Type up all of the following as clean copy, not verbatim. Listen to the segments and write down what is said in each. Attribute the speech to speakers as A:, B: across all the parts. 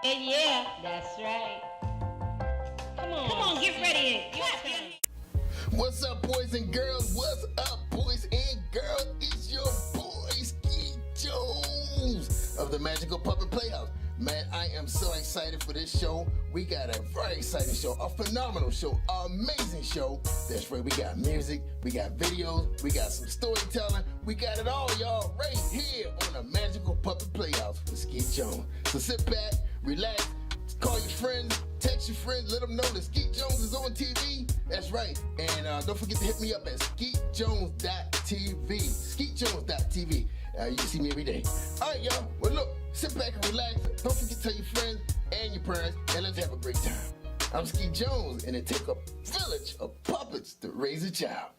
A: Yeah, that's right. Come on, get ready.
B: What's up, boys and girls? What's up, boys and girls? It's your boy, Skeet Jones of the Magical Puppet Playhouse. Man, I am so excited for this show. We got a very exciting show, a phenomenal show, amazing show. That's right, we got music, we got videos, we got some storytelling. We got it all, y'all, right here on the Magical Puppet Playhouse with Skeet Jones. So sit back, relax, call your friends, text your friends, let them know that Skeet Jones is on TV. That's right. And don't forget to hit me up at skeetjones.tv. Skeetjones.tv. You can see me every day. All right, y'all. Well, look, sit back and relax. Don't forget to tell your friends and your parents, and let's have a great time. I'm Skeet Jones, and it takes a village of puppets to raise a child.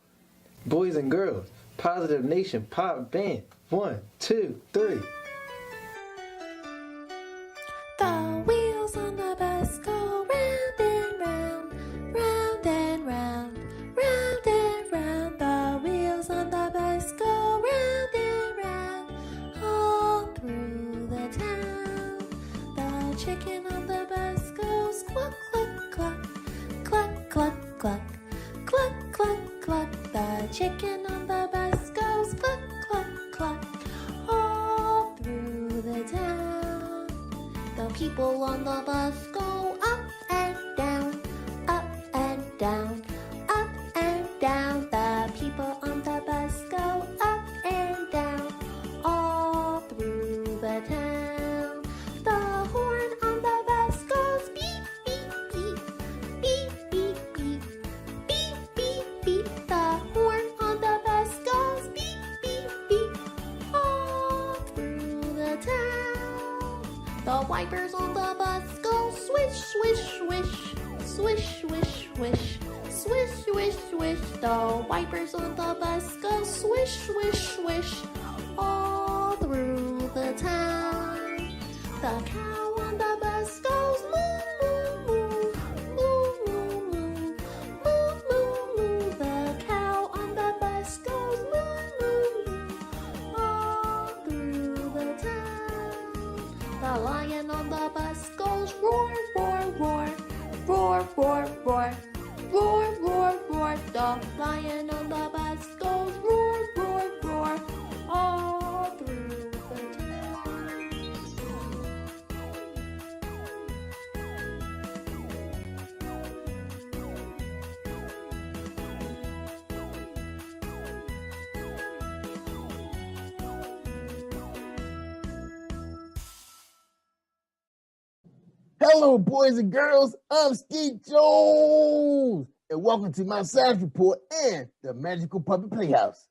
C: Boys and girls, Positive Nation Pop Band. 1, 2, 3.
D: The wheels on the bus go round and round, round and round, round and round. The wheels on the bus go round and round, all through the town. The chicken on the bus goes cluck, cluck, cluck, cluck, cluck, cluck, cluck, cluck, cluck. The chicken on the bus goes cluck, cluck, cluck, all through the town. The people on the bus go up and down, up and down, up and down. The people on the bus go up and down, all through the town. The horn on the bus goes beep, beep, beep, beep, beep, beep, beep, beep, beep. The horn on the bus goes beep, beep, beep, all through the town. The wipers on the bus go swish, swish, swish, swish, swish, swish, swish, swish, swish. The wipers on the bus go swish, swish, swish, all through the town. The cow on the bus goes moo, moo, moo, moo, moo, moo, moo, moo. The cow on the bus goes moo, moo, moo, all through the town. The lion on the bus goes roar, roar, roar, roar, roar, roar, roar, roar, roar. The lion on the bus goes roar, roar, roar, all through the town.
B: Hello, boys and girls. I'm Skeet Jones, and welcome to my science report and the Magical Puppet Playhouse.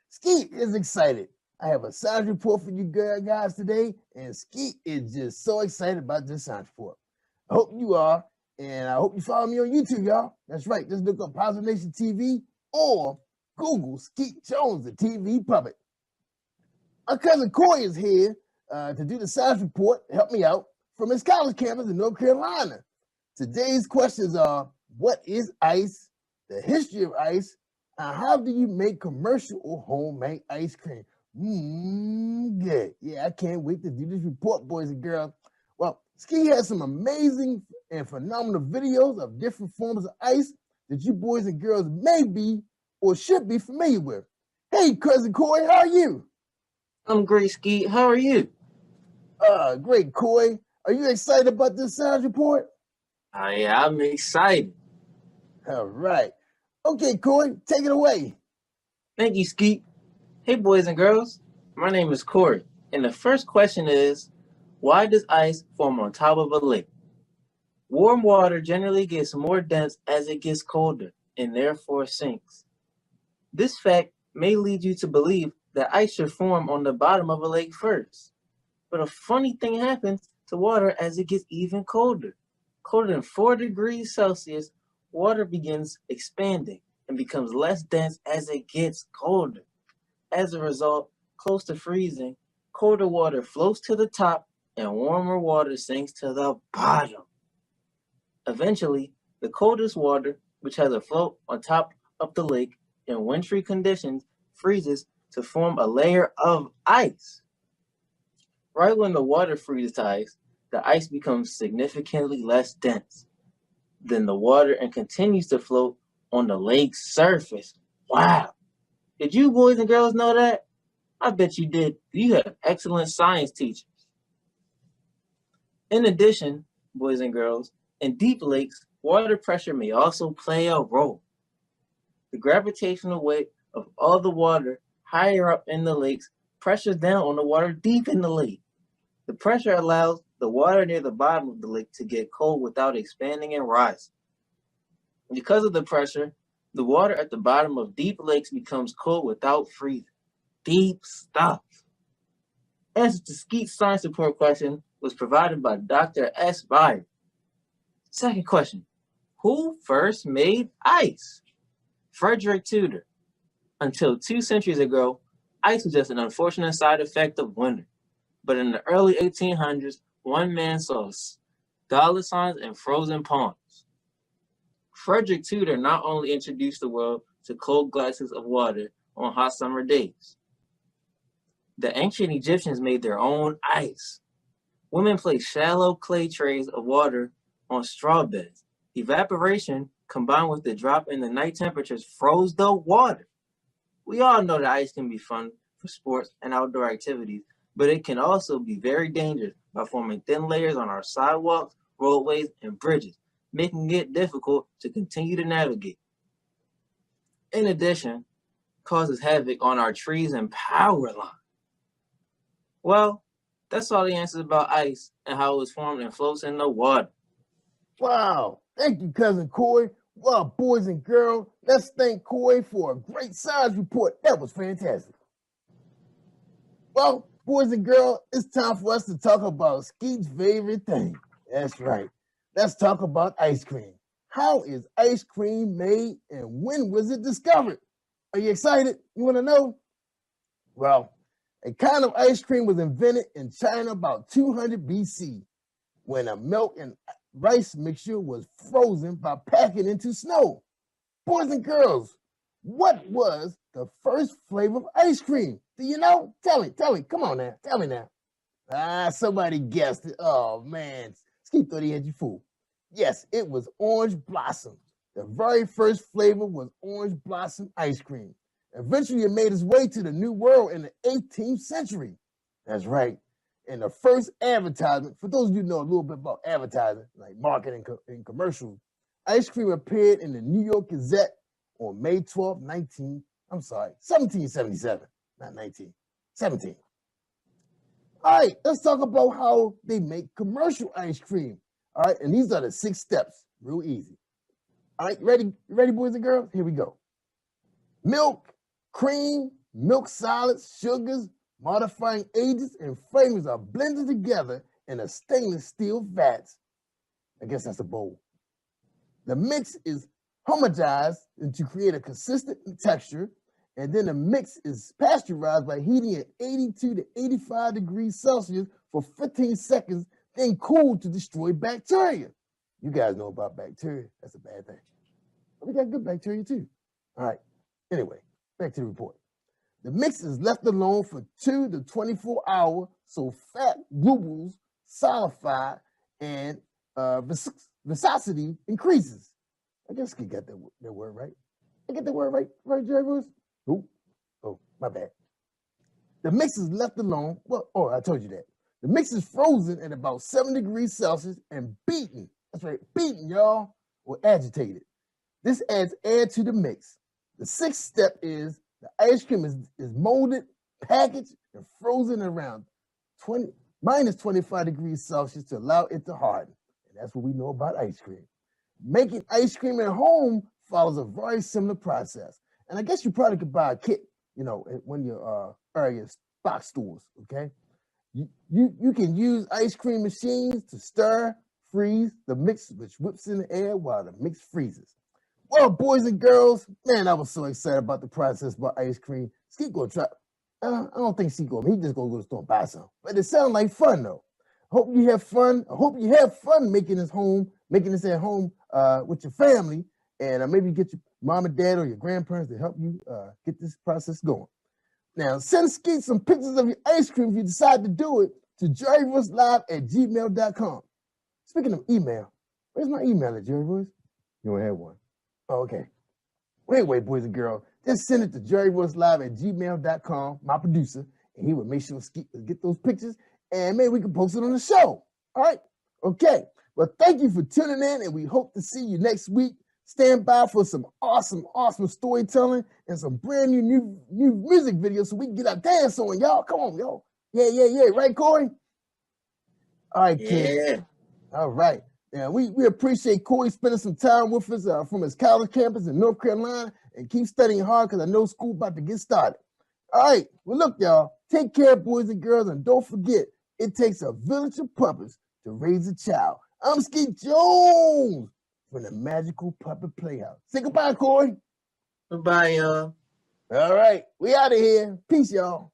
B: Skeet is excited. I have a science report for you guys today, and Skeet is just so excited about this science report. I hope you are, and I hope you follow me on YouTube, y'all. That's right. Just look up Positive Nation TV or Google Skeet Jones, the TV puppet. My cousin Corey is here to do the science report to help me out from his college campus in North Carolina. Today's questions are, what is ice, the history of ice, and how do you make commercial or homemade ice cream? Good. Yeah, I can't wait to do this report, boys and girls. Well, Ski has some amazing and phenomenal videos of different forms of ice that you boys and girls may be or should be familiar with. Hey, cousin Corey, how are you?
E: I'm great, Skeet. How are you?
B: Great, Corey. Are you excited about this science report?
E: I'm excited.
B: All right. Okay, Corey, take it away.
E: Thank you, Skeet. Hey, boys and girls. My name is Corey, and the first question is, why does ice form on top of a lake? Warm water generally gets more dense as it gets colder, and therefore sinks. This fact may lead you to believe that ice should form on the bottom of a lake first. But a funny thing happens to water as it gets even colder. Colder than 4 degrees Celsius, water begins expanding and becomes less dense as it gets colder. As a result, close to freezing, colder water floats to the top and warmer water sinks to the bottom. Eventually, the coldest water, which has a float on top of the lake in wintry conditions, freezes to form a layer of ice. Right when the water freezes to ice, the ice becomes significantly less dense than the water and continues to float on the lake's surface. Wow. Did you boys and girls know that? I bet you did. You have excellent science teachers. In addition, boys and girls, in deep lakes, water pressure may also play a role. The gravitational weight of all the water higher up in the lakes pressures down on the water deep in the lake. The pressure allows the water near the bottom of the lake to get cold without expanding and rising. Because of the pressure, the water at the bottom of deep lakes becomes cold without freezing. Deep stuff. Answer to Skeet's science report question was provided by Dr. S. Byer. Second question. Who first made ice? Frederick Tudor. Until 2 centuries ago, ice was just an unfortunate side effect of winter. But in the early 1800s, one man saw dollar signs and frozen ponds. Frederick Tudor not only introduced the world to cold glasses of water on hot summer days. The ancient Egyptians made their own ice. Women placed shallow clay trays of water on straw beds. Evaporation, combined with the drop in the night temperatures, froze the water. We all know that ice can be fun for sports and outdoor activities, but it can also be very dangerous by forming thin layers on our sidewalks, roadways, and bridges, making it difficult to continue to navigate. In addition, causes havoc on our trees and power lines. Well, that's all the answers about ice and how it was formed and floats in the water.
B: Wow. Thank you, Cousin Corey. Well, boys and girls, let's thank Corey for a great science report. That was fantastic. Well, boys and girls, it's time for us to talk about Skeet's favorite thing. That's right. Let's talk about ice cream. How is ice cream made and when was it discovered? Are you excited? You want to know? Well, a kind of ice cream was invented in China about 200 BC when a milk and rice mixture was frozen by packing into snow. Boys and girls, what was the first flavor of ice cream? Do you know? Tell me. Come on now. Tell me now. Somebody guessed it. Oh, man. Skeet thought he had you fooled. Yes, it was orange blossom. The very first flavor was orange blossom ice cream. Eventually, it made its way to the New World in the 18th century. That's right. And the first advertisement, for those of you who know a little bit about advertising, like marketing and commercials, ice cream appeared in the New York Gazette on May 12, 1777, not 19, 17. All right, let's talk about how they make commercial ice cream. All right, and these are the 6 steps, real easy. All right, ready, boys and girls? Here we go. Milk, cream, milk solids, sugars, modifying agents, and flavors are blended together in a stainless steel vat. I guess that's a bowl. The mix is homogenized to create a consistent texture, and then the mix is pasteurized by heating at 82 to 85 degrees Celsius for 15 seconds, then cooled to destroy bacteria. You guys know about bacteria. That's a bad thing. But we got good bacteria too. All right. Anyway, back to the report. The mix is left alone for 2 to 24 hours so fat globules solidify and viscosity increases. I guess you got that word right. I get the word right, Jerry Bruce? Oh, my bad. The mix is left alone. I told you that. The mix is frozen at about 7 degrees Celsius and beaten. That's right, beaten, y'all, or agitated. This adds air to the mix. The 6th step is the ice cream is molded, packaged, and frozen around minus 25 degrees Celsius to allow it to harden. And that's what we know about ice cream. Making ice cream at home follows a very similar process. And I guess you probably could buy a kit, when your area box stores, okay? You can use ice cream machines to stir, freeze the mix, which whips in the air while the mix freezes. Well, boys and girls, man, I was so excited about the process about ice cream. Skeet gonna try. I don't think Skeet gonna. He just gonna go to the store and buy some. But it sounds like fun though. Hope you have fun. I hope you have fun making this at home with your family, and maybe get your mom and dad or your grandparents to help you get this process going. Now, send Skeet some pictures of your ice cream if you decide to do it. to jerryvoicelive@gmail.com. Speaking of email, where's my email at Jerry Voice? You don't have one. Oh, okay. Wait, boys and girls. Just send it to jerryvoicelive@gmail.com, my producer, and he will make sure Skeet will get those pictures, and maybe we can post it on the show. All right? Okay. Well, thank you for tuning in, and we hope to see you next week. Stand by for some awesome storytelling and some brand new music videos so we can get our dance on, y'all. Come on, y'all. Yeah. Right, Corey? All right, kids.
E: Yeah.
B: All right. Now, we appreciate Corey spending some time with us from his college campus in North Carolina, and keep studying hard because I know school about to get started. All right. Well, look, y'all. Take care, boys and girls, and don't forget, it takes a village of puppets to raise a child. I'm Skeet Jones from the Magical Puppet Playhouse. Say goodbye, Corey.
E: Bye, y'all.
B: All right. We out of here. Peace, y'all.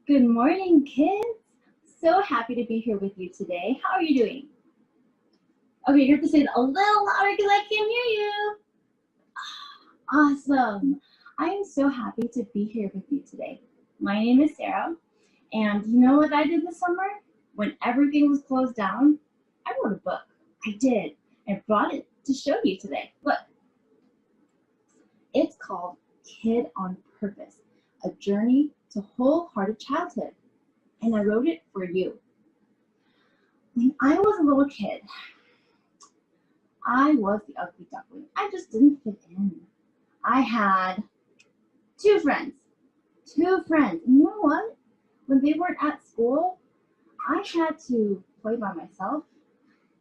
F: Good morning, kids. So happy to be here with you today. How are you doing? Okay, you have to say it a little louder because I can't hear you. Awesome. I am so happy to be here with you today. My name is Sarah, and you know what I did this summer? When everything was closed down, I wrote a book. I did. I brought it to show you today. Look. It's called Kid on Purpose, A Journey to Wholehearted Childhood, and I wrote it for you. When I was a little kid, I was the ugly duckling. I just didn't fit in. I had two friends. And you know what? When they weren't at school, I had to play by myself,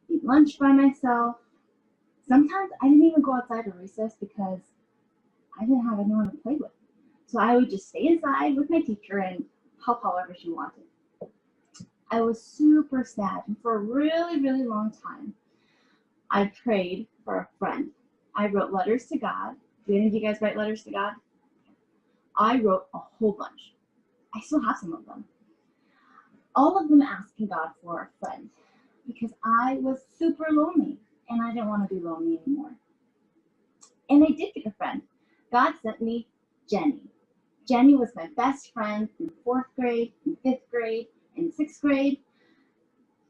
F: eat lunch by myself. Sometimes I didn't even go outside to recess because I didn't have anyone to play with. So I would just stay inside with my teacher and help however she wanted. I was super sad, and for a really, really long time, I prayed for a friend. I wrote letters to God. Do any of you guys write letters to God? I wrote a whole bunch. I still have some of them. All of them asking God for a friend because I was super lonely and I didn't want to be lonely anymore. And I did get a friend. God sent me Jenny. Jenny was my best friend in 4th grade, in 5th grade, in 6th grade,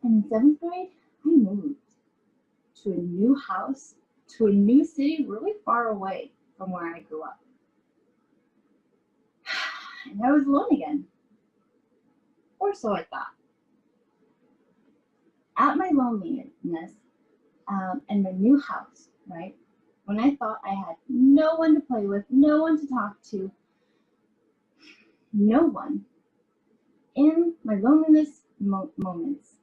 F: and in 7th grade, I moved to a new house, to a new city really far away from where I grew up. And I was alone again. Or so I thought. At my loneliness and my new house, right? When I thought I had no one to play with, no one to talk to, no one, in my loneliness moments,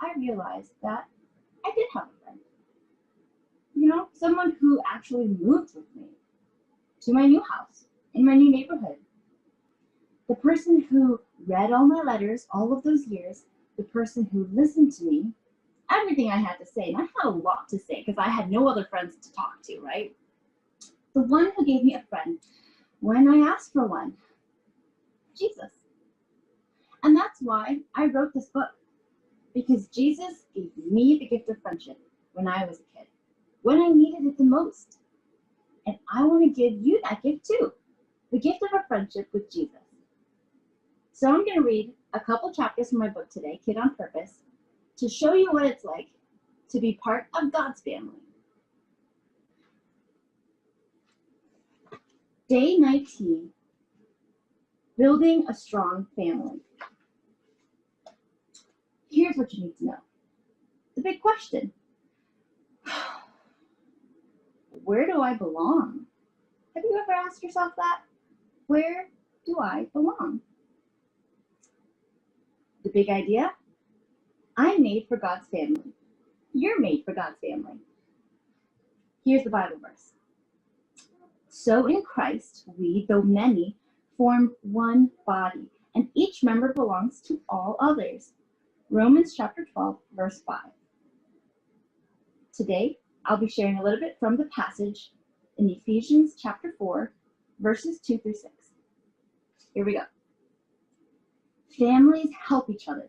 F: I realized that I did have a friend. You know, someone who actually moved with me to my new house, in my new neighborhood. The person who read all my letters all of those years, the person who listened to me, everything I had to say, and I had a lot to say because I had no other friends to talk to, right? The one who gave me a friend when I asked for one, Jesus. And that's why I wrote this book, because Jesus gave me the gift of friendship when I was a kid, when I needed it the most. And I want to give you that gift too, the gift of a friendship with Jesus. So I'm going to read a couple chapters from my book today, Kid on Purpose, to show you what it's like to be part of God's family. Day 19, Building a Strong Family. Here's what you need to know. The big question. Where do I belong? Have you ever asked yourself that? Where do I belong? The big idea. I'm made for God's family. You're made for God's family. Here's the Bible verse. So in Christ, we, though many, form one body, and each member belongs to all others. Romans chapter 12, verse 5. Today, I'll be sharing a little bit from the passage in Ephesians chapter 4, verses 2 through 6. Here we go. Families help each other.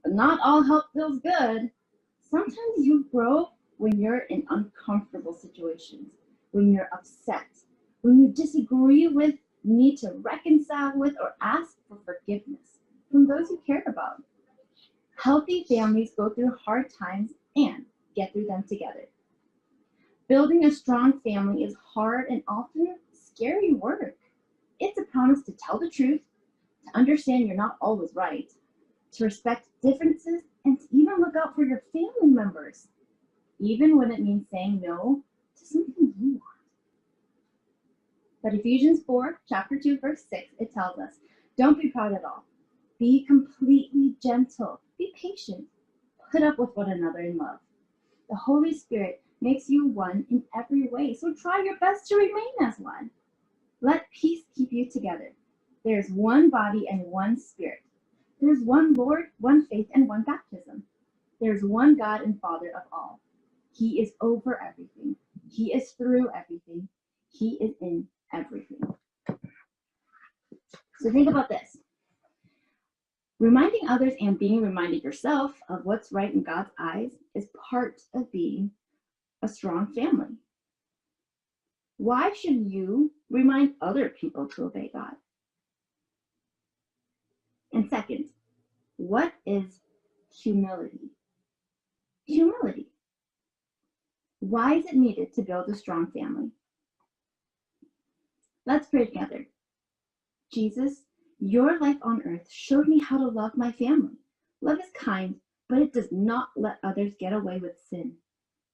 F: But not all help feels good. Sometimes you grow when you're in uncomfortable situations, when you're upset, when you disagree with, need to reconcile with, or ask for forgiveness from those you care about. Healthy families go through hard times and get through them together. Building a strong family is hard and often scary work. It's a promise to tell the truth, to understand you're not always right, to respect differences, and to even look out for your family members, even when it means saying no to something you want. But Ephesians 4, chapter 2, verse 6, it tells us, don't be proud at all. Be completely gentle. Be patient. Put up with one another in love. The Holy Spirit makes you one in every way, so try your best to remain as one. Let peace keep you together. There is one body and one Spirit. There is one Lord, one faith, and one baptism. There is one God and Father of all. He is over everything. He is through everything. He is in everything. So think about this. Reminding others and being reminded yourself of what's right in God's eyes is part of being a strong family. Why should you remind other people to obey God? And second, what is humility? Humility. Why is it needed to build a strong family? Let's pray together. Jesus, your life on earth showed me how to love my family. Love is kind, but it does not let others get away with sin.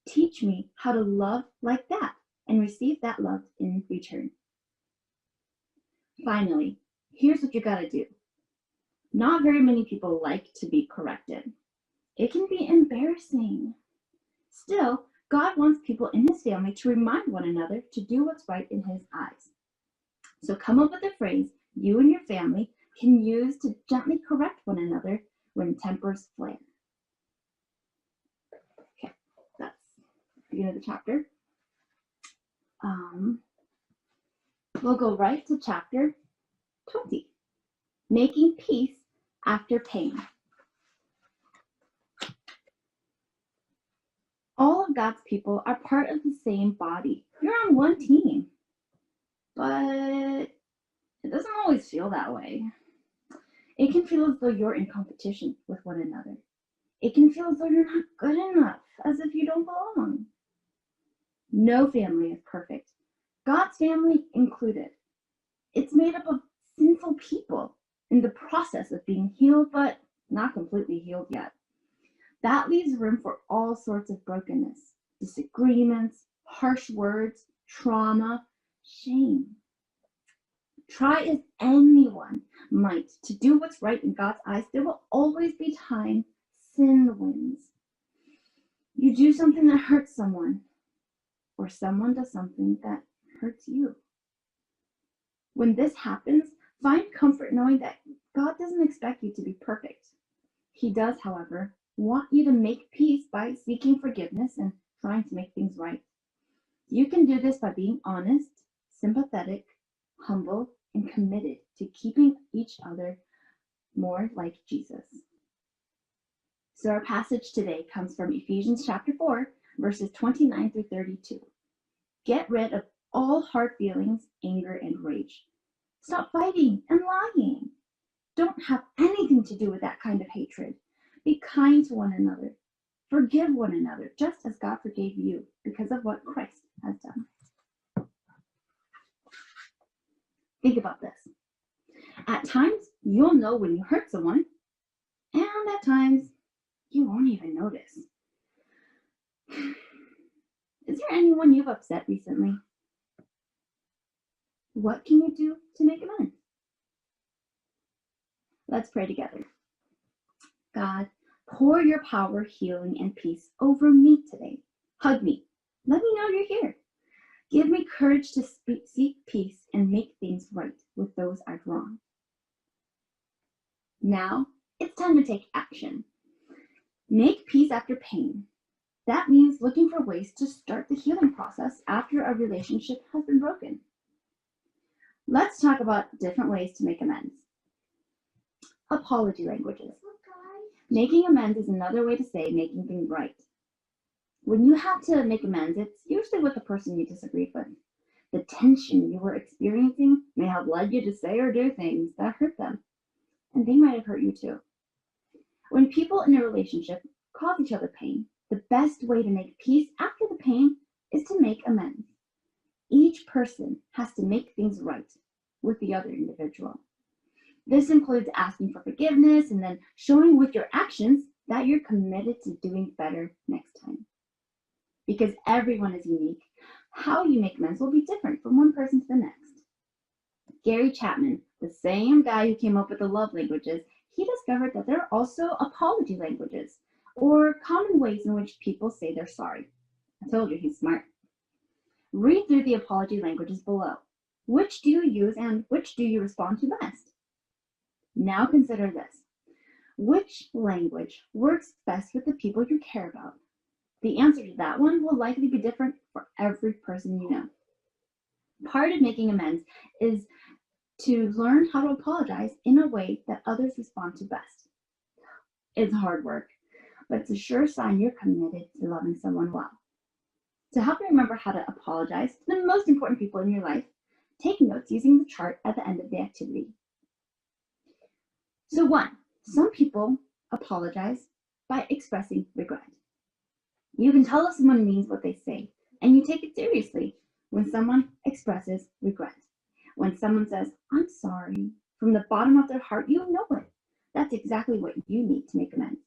F: Teach me how to love like that and receive that love in return. Finally, here's what you gotta do. Not very many people like to be corrected. It can be embarrassing. Still, God wants people in his family to remind one another to do what's right in his eyes. So come up with a phrase you and your family can use to gently correct one another when tempers flare. Okay, that's the beginning of the chapter. We'll go right to chapter 20, Making Peace After Pain. All of God's people are part of the same body. You're on one team. But it doesn't always feel that way. It can feel as though you're in competition with one another. It can feel as though you're not good enough, as if you don't belong. No family is perfect, God's family included. It's made up of sinful people in the process of being healed, but not completely healed yet. That leaves room for all sorts of brokenness, disagreements, harsh words, trauma, shame. Try as anyone might to do what's right in God's eyes, there will always be time sin wins. You do something that hurts someone, or someone does something that hurts you. When this happens, find comfort knowing that God doesn't expect you to be perfect. He does, however, want you to make peace by seeking forgiveness and trying to make things right. You can do this by being honest, sympathetic, humble, and committed to keeping each other more like Jesus. So our passage today comes from Ephesians chapter 4, verses 29 through 32. Get rid of all hard feelings, anger, and rage. Stop fighting and lying. Don't have anything to do with that kind of hatred. Be kind to one another. Forgive one another, just as God forgave you because of what Christ has done. Think about this. At times, you'll know when you hurt someone, and at times, you won't even notice. Is there anyone you've upset recently? What can you do to make amends? Let's pray together. God, pour your power, healing, and peace over me today. Hug me. Let me know you're here. Give me courage to seek peace and make things right with those I've wronged. Now, it's time to take action. Make peace after pain. That means looking for ways to start the healing process after a relationship has been broken. Let's talk about different ways to make amends. Apology languages. Making amends is another way to say making things right. When you have to make amends, it's usually with the person you disagreed with. The tension you were experiencing may have led you to say or do things that hurt them, and they might have hurt you too. When people in a relationship cause each other pain, the best way to make peace after the pain is to make amends. Each person has to make things right with the other individual. This includes asking for forgiveness and then showing with your actions that you're committed to doing better next time. Because everyone is unique, how you make amends will be different from one person to the next. Gary Chapman, the same guy who came up with the love languages, he discovered that there are also apology languages, or common ways in which people say they're sorry. I told you he's smart. Read through the apology languages below. Which do you use and which do you respond to best? Now consider this. Which language works best with the people you care about? The answer to that one will likely be different for every person you know. Part of making amends is to learn how to apologize in a way that others respond to best. It's hard work, but it's a sure sign you're committed to loving someone well. To help you remember how to apologize to the most important people in your life, take notes using the chart at the end of the activity. So 1, some people apologize by expressing regret. You can tell if someone means what they say, and you take it seriously when someone expresses regret. When someone says, "I'm sorry," from the bottom of their heart, you know it. That's exactly what you need to make amends.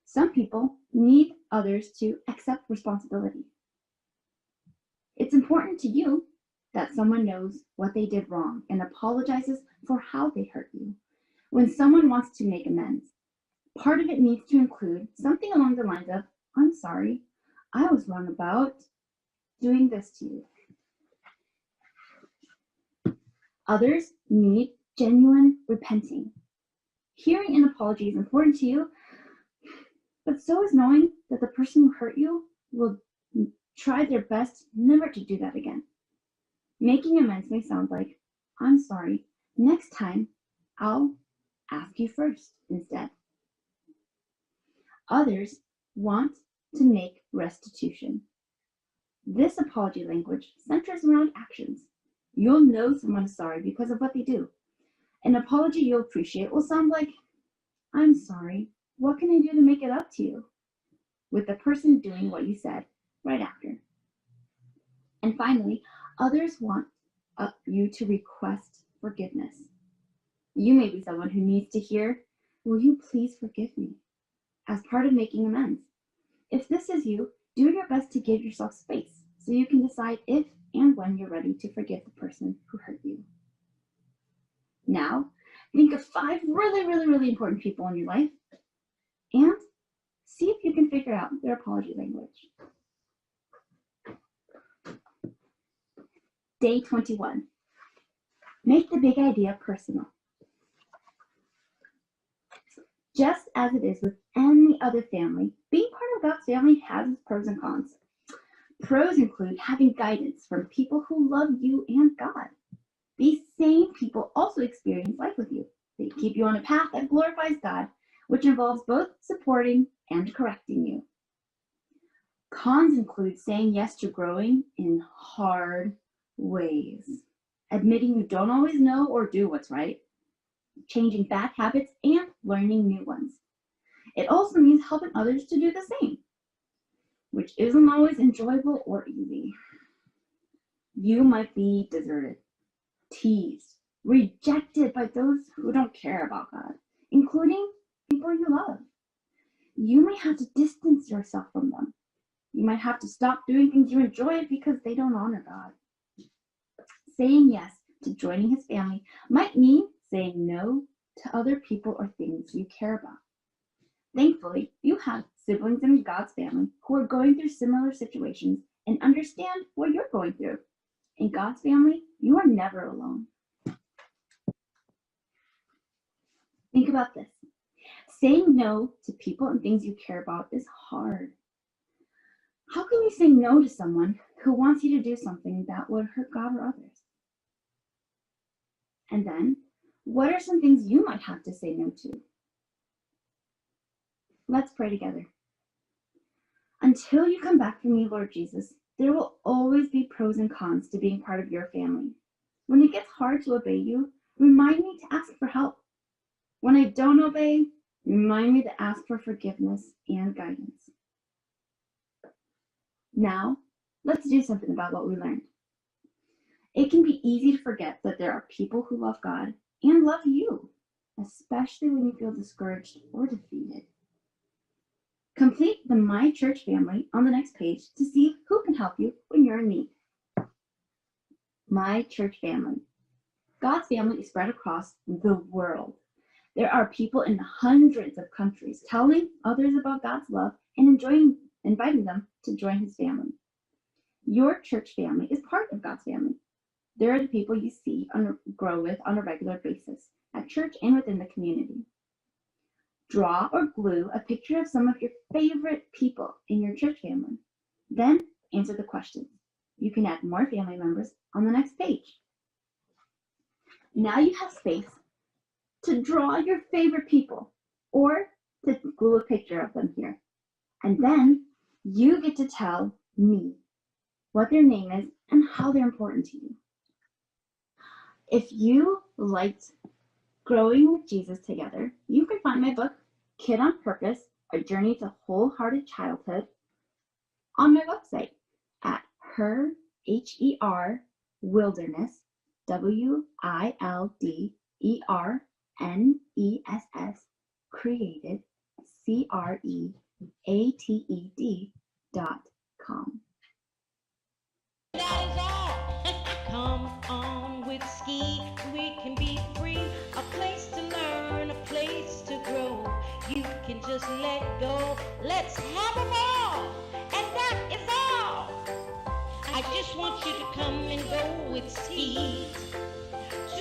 F: Some people need others to accept responsibility. It's important to you that someone knows what they did wrong and apologizes for how they hurt you. When someone wants to make amends, part of it needs to include something along the lines of, "I'm sorry, I was wrong about doing this to you." Others need genuine repenting. Hearing an apology is important to you, but so is knowing that the person who hurt you will try their best never to do that again. Making amends may sound like, "I'm sorry, next time I'll ask you first instead." Others want to make restitution. This apology language centers around actions. You'll know someone is sorry because of what they do. An apology you'll appreciate will sound like, "I'm sorry, what can I do to make it up to you?" with the person doing what you said right after. And finally, others want you to request forgiveness. You may be someone who needs to hear, "Will you please forgive me?" as part of making amends. If this is you, do your best to give yourself space so you can decide if and when you're ready to forgive the person who hurt you. Now, think of 5 really important people in your life and see if you can figure out their apology language. Day 21. Make the big idea personal. Just as it is with any other family, being part of God's family has its pros and cons. Pros include having guidance from people who love you and God. These same people also experience life with you. They keep you on a path that glorifies God, which involves both supporting and correcting you. Cons include saying yes to growing in hard ways, admitting you don't always know or do what's right, changing bad habits, and learning new ones. It also means helping others to do the same, which isn't always enjoyable or easy. You might be deserted, teased, rejected by those who don't care about God, including people you love. You may have to distance yourself from them. You might have to stop doing things you enjoy because they don't honor God. Saying yes to joining His family might mean saying no to other people or things you care about. Thankfully, you have siblings in God's family who are going through similar situations and understand what you're going through. In God's family, you are never alone. Think about this. Saying no to people and things you care about is hard. How can you say no to someone who wants you to do something that would hurt God or others? And then, what are some things you might have to say no to? Let's pray together. Until you come back for me, Lord Jesus, there will always be pros and cons to being part of your family. When it gets hard to obey you, remind me to ask for help. When I don't obey, remind me to ask for forgiveness and guidance. Now, let's do something about what we learned. It can be easy to forget that there are people who love God and love you, especially when you feel discouraged or defeated. Complete the My Church family on the next page to see who can help you when you're in need. My Church family. God's family is spread across the world. There are people in hundreds of countries telling others about God's love and inviting them to join his family. Your church family is part of God's family. There are the people you see grow with on a regular basis at church and within the community. Draw or glue a picture of some of your favorite people in your church family. Then answer the questions. You can add more family members on the next page. Now you have space to draw your favorite people or to glue a picture of them here. And then you get to tell me what their name is and how they're important to you. If you liked Growing with Jesus Together, you can find my book, Kid on Purpose, A Journey to Wholehearted Childhood, on my website at Wilderness, WILDERNESS, created, CREATED.com.
A: That is all. Come on with Skeet, we can be free. A place to learn, a place to grow. You can just let go. Let's have a ball, and that is all. I just want you to come and go with Skeet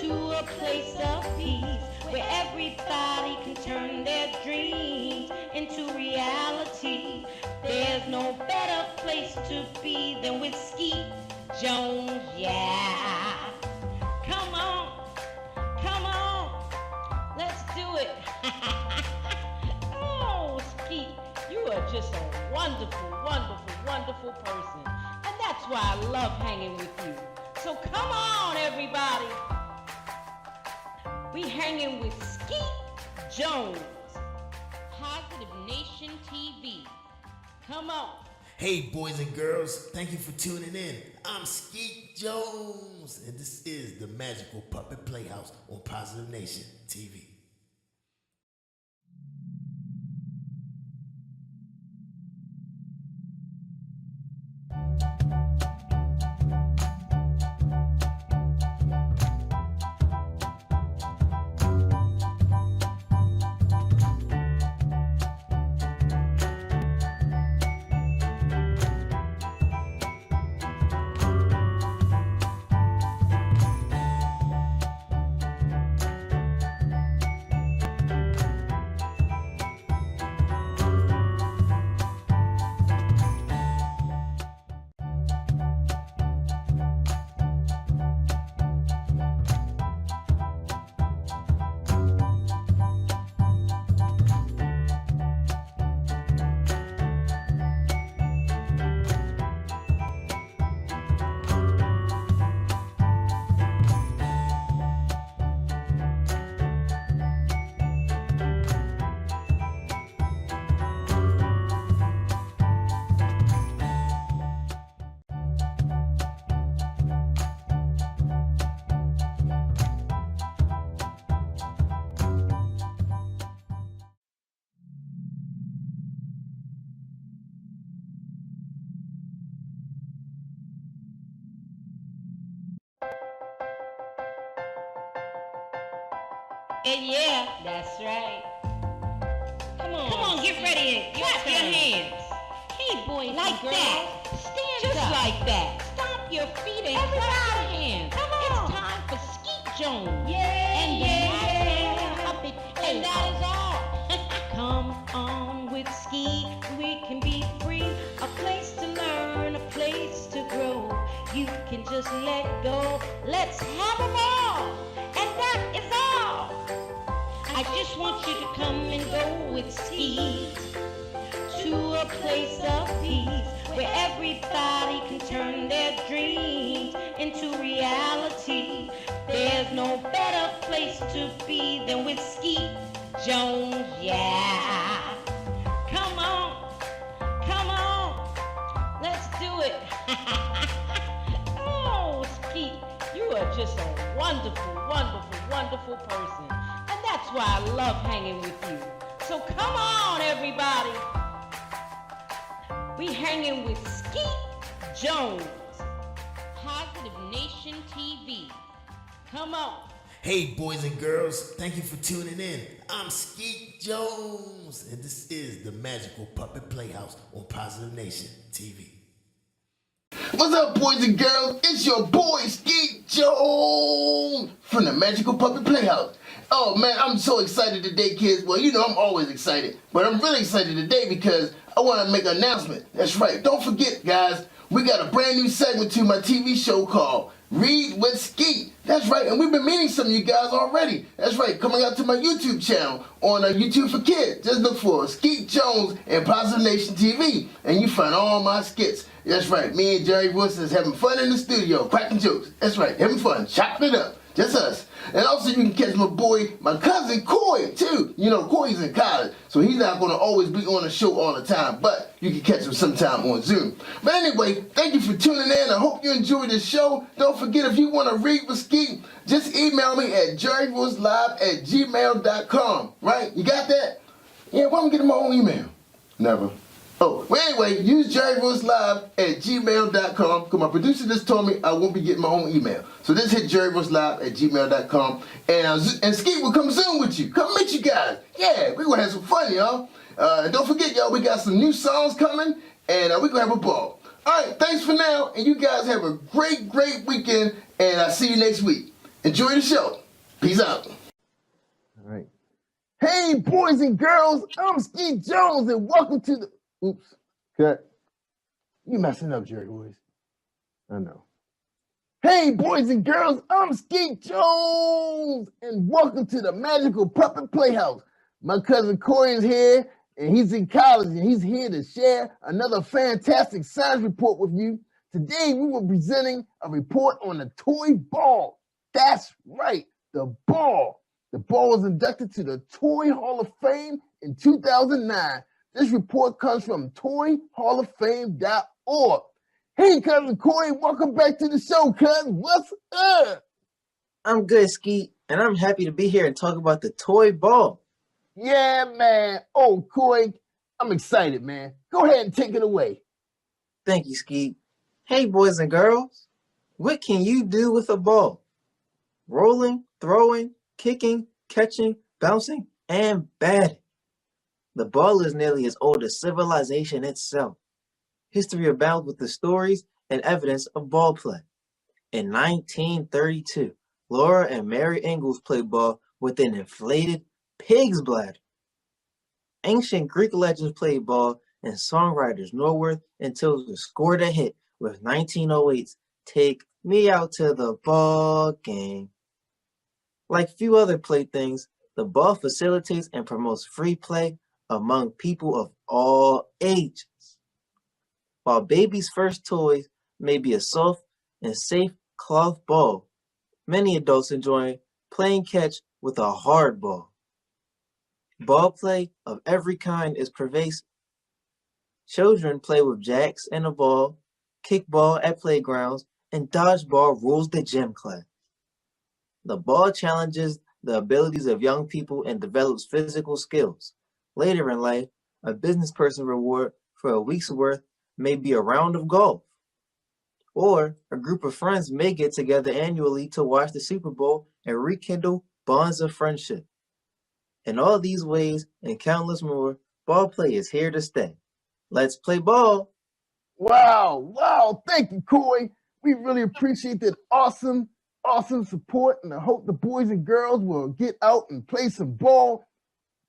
A: to a place of peace where everybody can turn their dreams into reality. There's no better place to be than with Skeet Jones, yeah. Come on, let's do it. Oh, Skeet, you are just a wonderful, wonderful, wonderful person. And that's why I love hanging with you. So come on, everybody. We hanging with Skeet Jones, Positive Nation TV. Come on.
B: Hey, boys and girls, thank you for tuning in. I'm Skeet Jones, and this is the Magical Puppet Playhouse on Positive Nation TV.
A: Yeah, that's right. Come on, get ready and clap your hands. Hey, boys, like that. Stand like that. Stomp your feet and clap your hands. Come on. It's time for Skeet Jones. And that is all. Come on with Skeet. We can be free. A place to learn, a place to grow. You can just let go. Let's have a ball. And that is all. I just want you to come and go with Skeet to a place of peace where everybody can turn their dreams into reality. There's no better place to be than with Skeet Jones, yeah. Come on, let's do it. Oh, Skeet, you are just a wonderful, wonderful, wonderful person. And that's why I love hanging with you. So come on, everybody. We hanging with Skeet Jones, Positive Nation TV. Come on.
B: Hey, boys and girls, thank you for tuning in. I'm Skeet Jones, and this is the Magical Puppet Playhouse on Positive Nation TV. What's up, boys and girls? It's your boy, Skeet Jones, from the Magical Puppet Playhouse. Oh, man, I'm so excited today, kids. Well, you know I'm always excited, but I'm really excited today because I want to make an announcement. That's right. Don't forget, guys, we got a brand new segment to my TV show called Read with Skeet. That's right, and we've been meeting some of you guys already. That's right, coming out to my YouTube channel on YouTube for Kids. Just look for Skeet Jones and Positive Nation TV, and you find all my skits. That's right, me and Jerry Wilson is having fun in the studio, cracking jokes. That's right, having fun, chopping it up, just us. And also you can catch my boy, my cousin Coy, too. You know, Coy's in college, so he's not going to always be on the show all the time, but you can catch him sometime on Zoom. But anyway, thank you for tuning in. I hope you enjoyed this show. Don't forget, if you want to read with Skeet, just email me at jerryvoicelive@gmail.com. Right? You got that? Yeah, why am I getting my own email? Never. Oh, well, anyway, use jerryvoicelive@gmail.com because my producer just told me I won't be getting my own email. So just hit jerryvoicelive@gmail.com and Skeet will come Zoom with you. Come meet you guys. Yeah, we're going to have some fun, y'all. Don't forget, y'all, we got some new songs coming and we're going to have a ball. All right, thanks for now, and you guys have a great, great weekend, and I'll see you next week. Enjoy the show. Peace out. All right. Hey, boys and girls, I'm Skeet Jones, and welcome to the... Oops, cut. You messing up, Jerry Boys. I know. Hey, boys and girls, I'm Skeet Jones, and welcome to the Magical Puppet Playhouse. My cousin Corey is here, and he's in college, and he's here to share another fantastic science report with you. Today, we were presenting a report on the toy ball. That's right, the ball. The ball was inducted to the Toy Hall of Fame in 2009. This report comes from toyhalloffame.org. Hey, cousin Corey, welcome back to the show, cousin. What's up?
E: I'm good, Skeet, and I'm happy to be here and talk about the toy ball.
B: Yeah, man. Oh, Corey, I'm excited, man. Go ahead and take it away.
E: Thank you, Skeet. Hey, boys and girls, what can you do with a ball? Rolling, throwing, kicking, catching, bouncing, and batting. The ball is nearly as old as civilization itself. History abounds with the stories and evidence of ball play. In 1932, Laura and Mary Ingalls played ball with an inflated pig's bladder. Ancient Greek legends played ball, and songwriters Norworth and Tilson scored a hit with 1908's Take Me Out to the Ball Game. Like few other playthings, the ball facilitates and promotes free play among people of all ages. While babies' first toys may be a soft and safe cloth ball, many adults enjoy playing catch with a hard ball. Ball play of every kind is pervasive. Children play with jacks and a ball, kickball at playgrounds, and dodgeball rules the gym class. The ball challenges the abilities of young people and develops physical skills. Later in life, a business person reward for a week's worth may be a round of golf. Or a group of friends may get together annually to watch the Super Bowl and rekindle bonds of friendship. In all these ways and countless more, ball play is here to stay. Let's play ball.
B: Wow. Thank you, Corey. We really appreciate that awesome support. And I hope the boys and girls will get out and play some ball.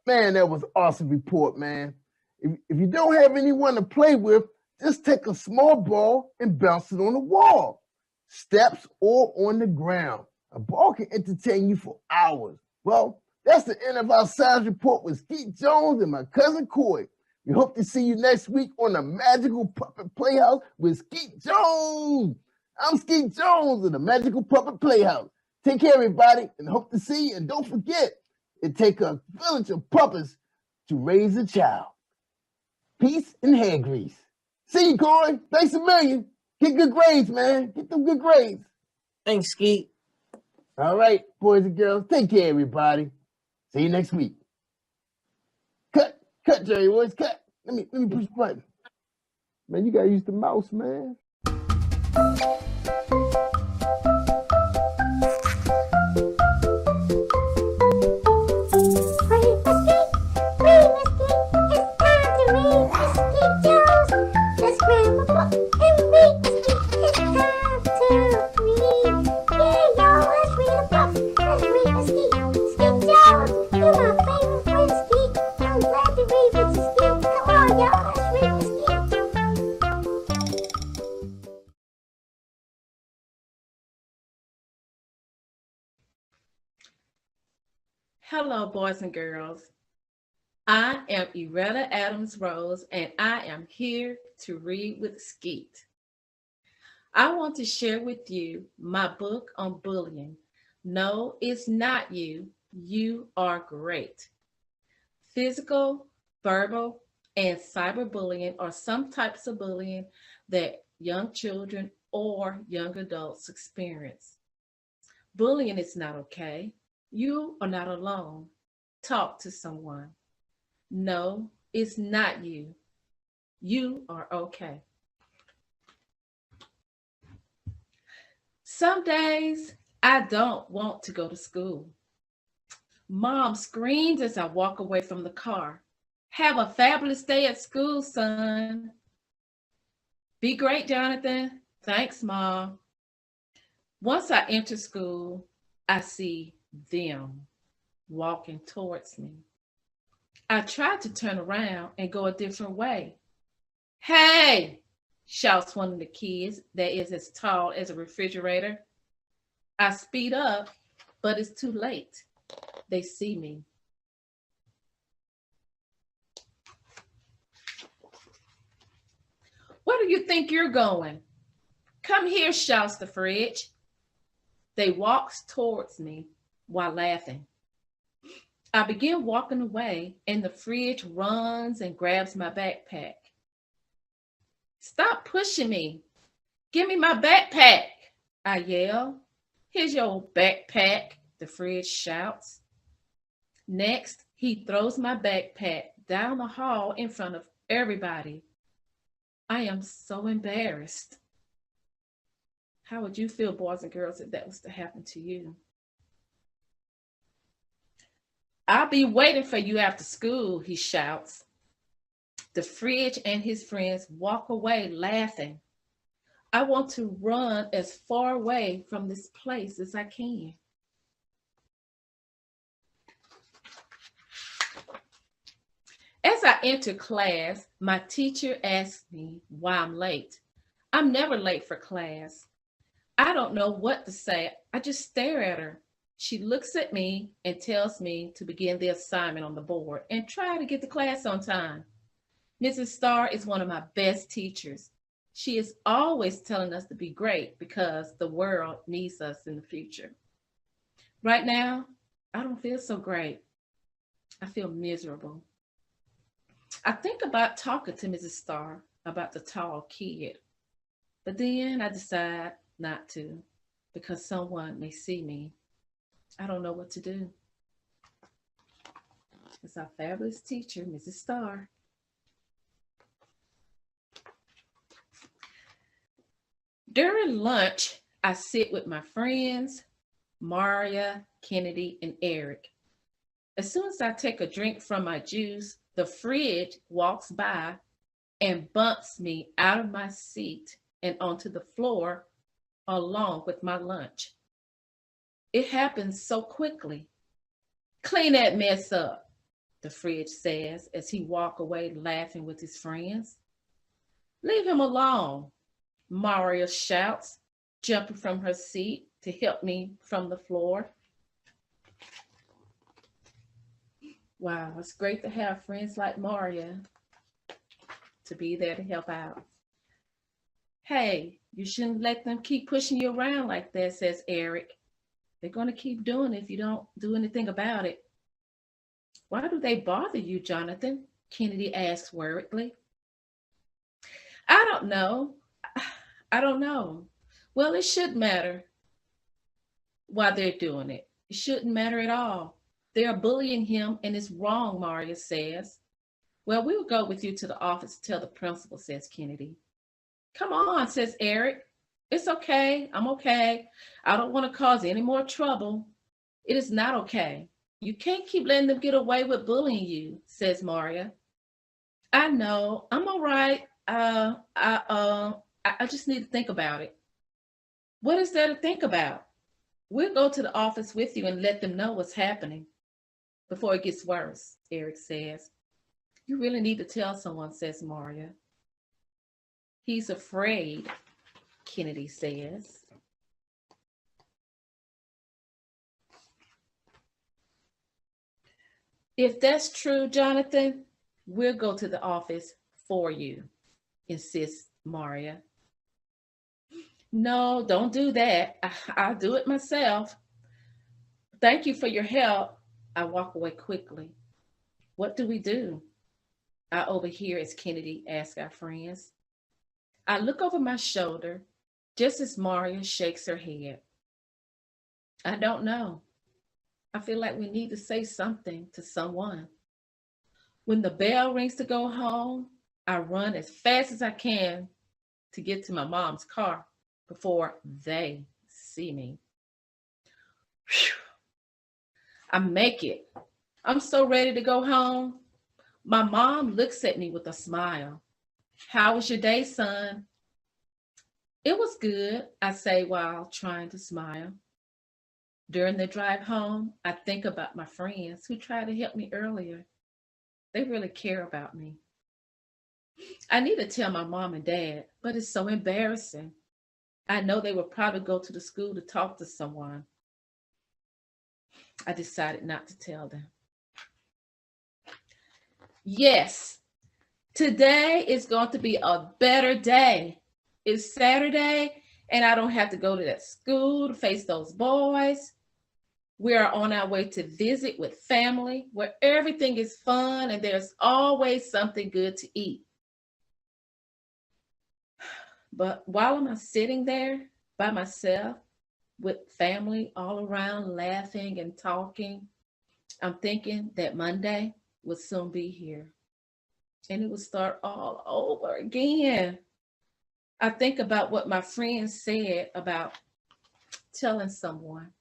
B: Man, that was an awesome report, man. If you don't have anyone to play with, just take a small ball and bounce it on the wall, steps, or on the ground. A ball can entertain you for hours. Well, that's the end of our science report with Skeet Jones and my cousin Corey. We hope to see you next week on the Magical Puppet Playhouse with Skeet Jones. I'm Skeet Jones of the Magical Puppet Playhouse. Take care, everybody, and hope to see you. And don't forget, it takes a village of puppets to raise a child. Peace and hand grease. See you, Corey. Thanks a million. Get good grades, man. Get them good grades.
E: Thanks, Skeet.
B: All right, boys and girls. Take care, everybody. See you next week. Cut, Jerry Boys. Cut. Let me push the button. Man, you gotta use the mouse, man.
G: Hello, boys and girls. I am Iretta Adams Rose, and I am here to read with Skeet. I want to share with you my book on bullying. No, it's not you. You are great. Physical, verbal, and cyberbullying are some types of bullying that young children or young adults experience. Bullying is not okay. You are not alone. Talk to someone. No, it's not you. You are okay. Some days I don't want to go to school. Mom screams as I walk away from the car. Have a fabulous day at school, son. Be great, Jonathan. Thanks, Mom. Once I enter school, I see them walking towards me. I try to turn around and go a different way. Hey, shouts one of the kids that is as tall as a refrigerator. I speed up, but it's too late. They see me. Where do you think you're going? Come here, shouts the fridge. They walks towards me while laughing. I begin walking away, and the fridge runs and grabs my backpack. Stop pushing me. Give me my backpack, I yell. Here's your backpack, the fridge shouts. Next, he throws my backpack down the hall in front of everybody. I am so embarrassed. How would you feel, boys and girls, if that was to happen to you? I'll be waiting for you after school, he shouts. The fridge and his friends walk away laughing. I want to run as far away from this place as I can. As I enter class, my teacher asks me why I'm late. I'm never late for class. I don't know what to say. I just stare at her. She looks at me and tells me to begin the assignment on the board and try to get to class on time. Mrs. Starr is one of my best teachers. She is always telling us to be great because the world needs us in the future. Right now, I don't feel so great. I feel miserable. I think about talking to Mrs. Starr about the tall kid, but then I decide not to because someone may see me. I don't know what to do. It's our fabulous teacher, Mrs. Starr. During lunch, I sit with my friends, Maria, Kennedy, and Eric. As soon as I take a drink from my juice, the fridge walks by and bumps me out of my seat and onto the floor along with my lunch. It happens so quickly. Clean that mess up, the fridge says as he walks away laughing with his friends. Leave him alone, Maria shouts, jumping from her seat to help me from the floor. Wow, it's great to have friends like Maria to be there to help out. Hey, you shouldn't let them keep pushing you around like that, says Eric. They're going to keep doing it if you don't do anything about it. Why do they bother you, Jonathan? Kennedy asks worriedly. I don't know. I don't know. Well, it should matter why they're doing it. It shouldn't matter at all. They are bullying him and it's wrong, Maria says. Well, we'll go with you to the office to tell the principal, says Kennedy. Come on, says Eric. It's okay. I'm okay. I don't want to cause any more trouble. It is not okay. You can't keep letting them get away with bullying you, says Maria. I know. I'm all right. I just need to think about it. What is there to think about? We'll go to the office with you and let them know what's happening before it gets worse, Eric says. You really need to tell someone, says Maria. He's afraid, Kennedy says. If that's true, Jonathan, we'll go to the office for you, insists Maria. No, don't do that. I'll do it myself. Thank you for your help. I walk away quickly. What do we do? I overhear as Kennedy asks our friends. I look over my shoulder just as Maria shakes her head. I don't know. I feel like we need to say something to someone. When the bell rings to go home, I run as fast as I can to get to my mom's car before they see me. Whew. I make it. I'm so ready to go home. My mom looks at me with a smile. How was your day, son? It was good, I say while trying to smile. During the drive home, I think about my friends who tried to help me earlier. They really care about me. I need to tell my mom and dad, but it's so embarrassing. I know they would probably go to the school to talk to someone. I decided not to tell them. Yes, today is going to be a better day. It's Saturday, and I don't have to go to that school to face those boys. We are on our way to visit with family where everything is fun and there's always something good to eat. But while I'm sitting there by myself with family all around laughing and talking, I'm thinking that Monday will soon be here and it will start all over again. I think about what my friends said about telling someone.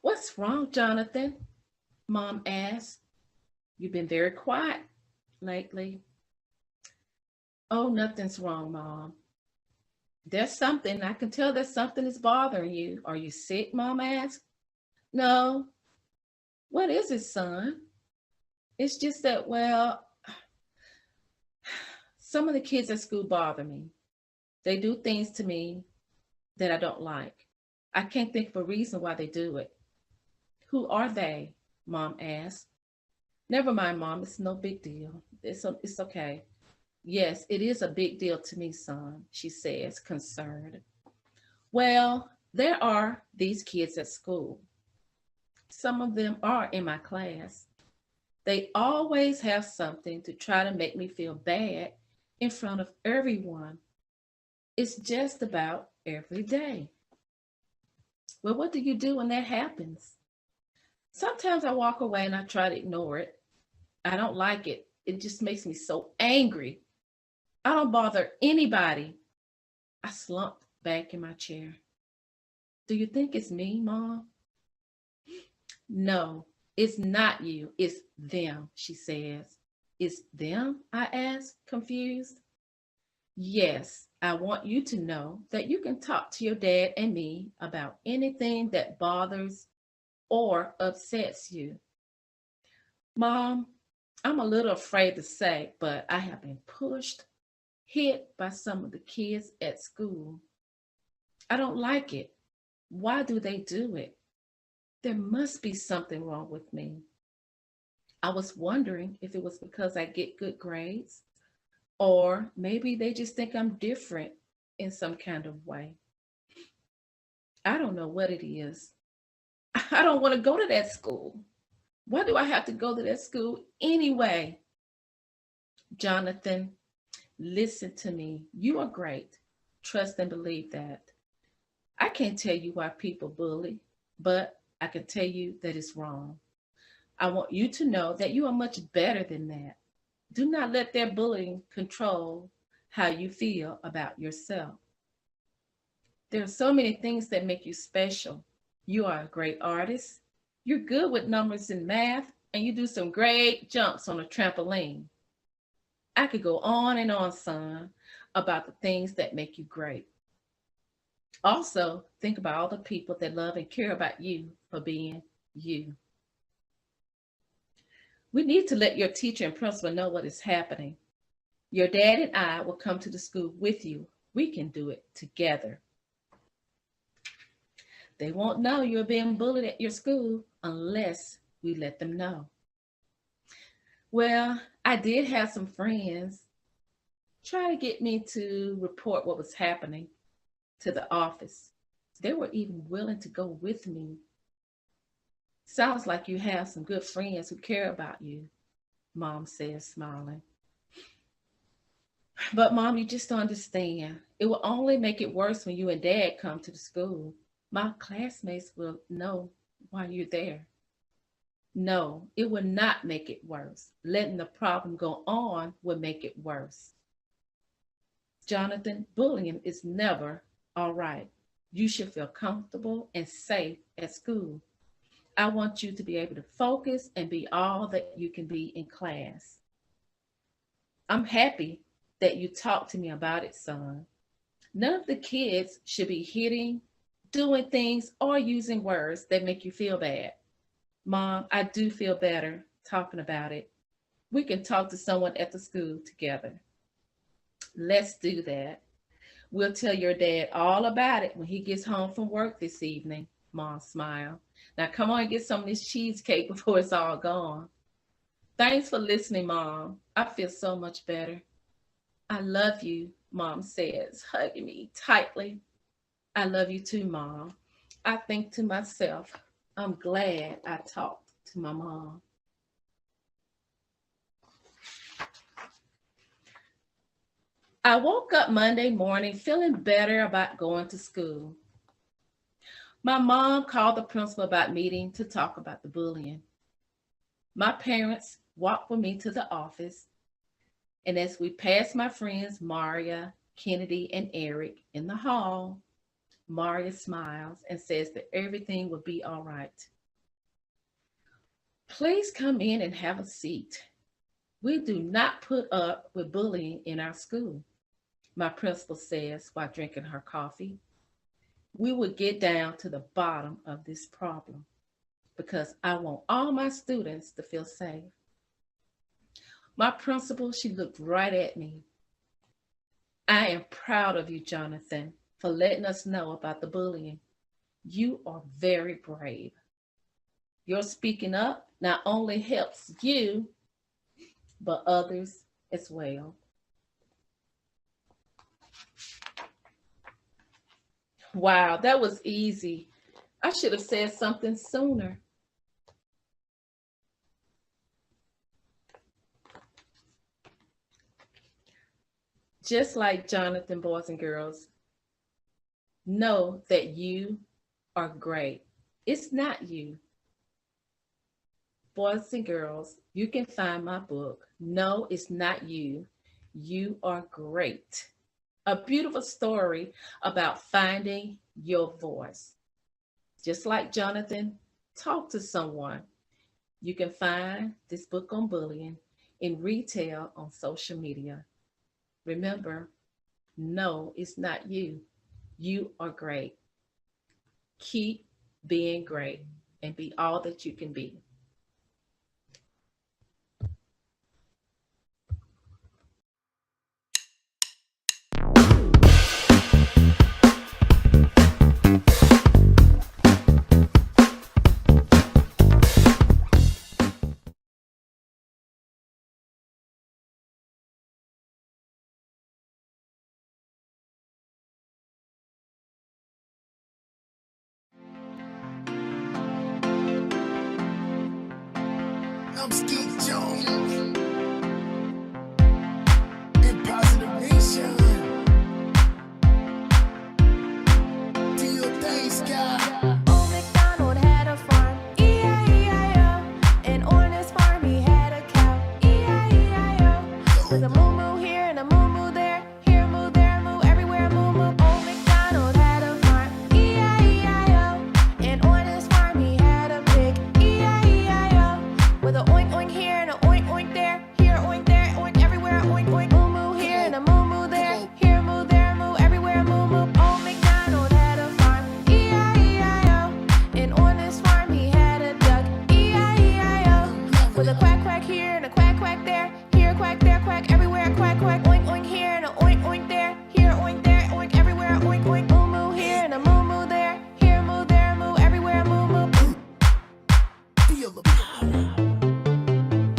G: What's wrong, Jonathan? Mom asked. You've been very quiet lately. Oh, nothing's wrong, Mom. There's something. I can tell that something is bothering you. Are you sick, Mom asked. No. What is it, son? It's just that, well, some of the kids at school bother me. They do things to me that I don't like. I can't think of a reason why they do it. Who are they? Mom asked. Never mind, Mom. It's no big deal. It's okay. Yes, it is a big deal to me, son, she says, concerned. Well, there are these kids at school. Some of them are in my class. They always have something to try to make me feel bad in front of everyone. It's just about every day. Well, what do you do when that happens? Sometimes I walk away and I try to ignore it. I don't like it. It just makes me so angry. I don't bother anybody. I slumped back in my chair. Do you think it's me, Mom? No, It's not you, it's them, she says. It's them? I ask, confused. Yes, I want you to know that you can talk to your dad and me about anything that bothers or upsets you. Mom, I'm a little afraid to say, but I have been pushed, hit by some of the kids at school. I don't like it. Why do they do it? There must be something wrong with me. I was wondering if it was because I get good grades, or maybe they just think I'm different in some kind of way. I don't know what it is. I don't want to go to that school. Why do I have to go to that school anyway? Jonathan, listen to me. You are great. Trust and believe that. I can't tell you why people bully, but I can tell you that it's wrong. I want you to know that you are much better than that. Do not let their bullying control how you feel about yourself. There are so many things that make you special. You are a great artist. You're good with numbers and math, and you do some great jumps on a trampoline. I could go on and on, son, about the things that make you great. Also, think about all the people that love and care about you for being you. We need to let your teacher and principal know what is happening. Your dad and I will come to the school with you. We can do it together. They won't know you're being bullied at your school unless we let them know. Well, I did have some friends try to get me to report what was happening to the office. They were even willing to go with me. Sounds like you have some good friends who care about you, Mom says, smiling. But Mom, you just don't understand. It will only make it worse when you and Dad come to the school. My classmates will know why you're there. No, it will not make it worse. Letting the problem go on will make it worse. Jonathan, bullying is never all right. You should feel comfortable and safe at school. I want you to be able to focus and be all that you can be in class. I'm happy that you talked to me about it, son. None of the kids should be hitting, doing things, or using words that make you feel bad. Mom, I do feel better talking about it. We can talk to someone at the school together. Let's do that. We'll tell your dad all about it when he gets home from work this evening. Mom smiled. Now come on and get some of this cheesecake before it's all gone. Thanks for listening, Mom. I feel so much better. I love you, Mom says, hugging me tightly. I love you too, Mom. I think to myself, I'm glad I talked to my mom. I woke up Monday morning feeling better about going to school. My mom called the principal about meeting to talk about the bullying. My parents walked with me to the office, and as we passed my friends Maria, Kennedy, and Eric in the hall, Maria smiles and says that everything will be all right. Please come in and have a seat. We do not put up with bullying in our school, my principal says while drinking her coffee. We will get down to the bottom of this problem because I want all my students to feel safe. My principal, she looked right at me. I am proud of you, Jonathan, for letting us know about the bullying. You are very brave. Your speaking up not only helps you, but others as well. Wow, that was easy. I should have said something sooner. Just like Jonathan, boys and girls, know that you are great. It's not you. Boys and girls, you can find my book, No, It's Not You. You Are Great. A beautiful story about finding your voice. Just like Jonathan, talk to someone. You can find this book on bullying in retail on social media. Remember, no, it's not you. You are great. Keep being great and be all that you can be.
B: I'm Skeet Jones and Positive Nation. Do your thing, Sky.
D: Old MacDonald had a farm, E-I-E-I-O. And on his farm he had a cow, E-I-E-I-O. With a moo-moo here and a moo-moo there, here moo, there moo, everywhere moo-moo. Old MacDonald had a farm, E-I-E-I-O. And on his farm he had a pig, E-I-E-I-O. With a oink oink here and a oink oink there, here oink there, oink everywhere, oink oink. Moo-moo here and a moo-moo there, here moo, there moo, everywhere moo-moo. Old MacDonald had a farm, E-I-E-I-O. And on his farm he had a duck, E-I-E-I-O. With a quack quack here and a quack quack there, here quack there quack everywhere quack quack. Oink oink here and a oink oink there, here oink there, oink everywhere, oink oink. Moo moo here and a moo moo there, here moo, there moo, everywhere moo moo.
B: Feel the power.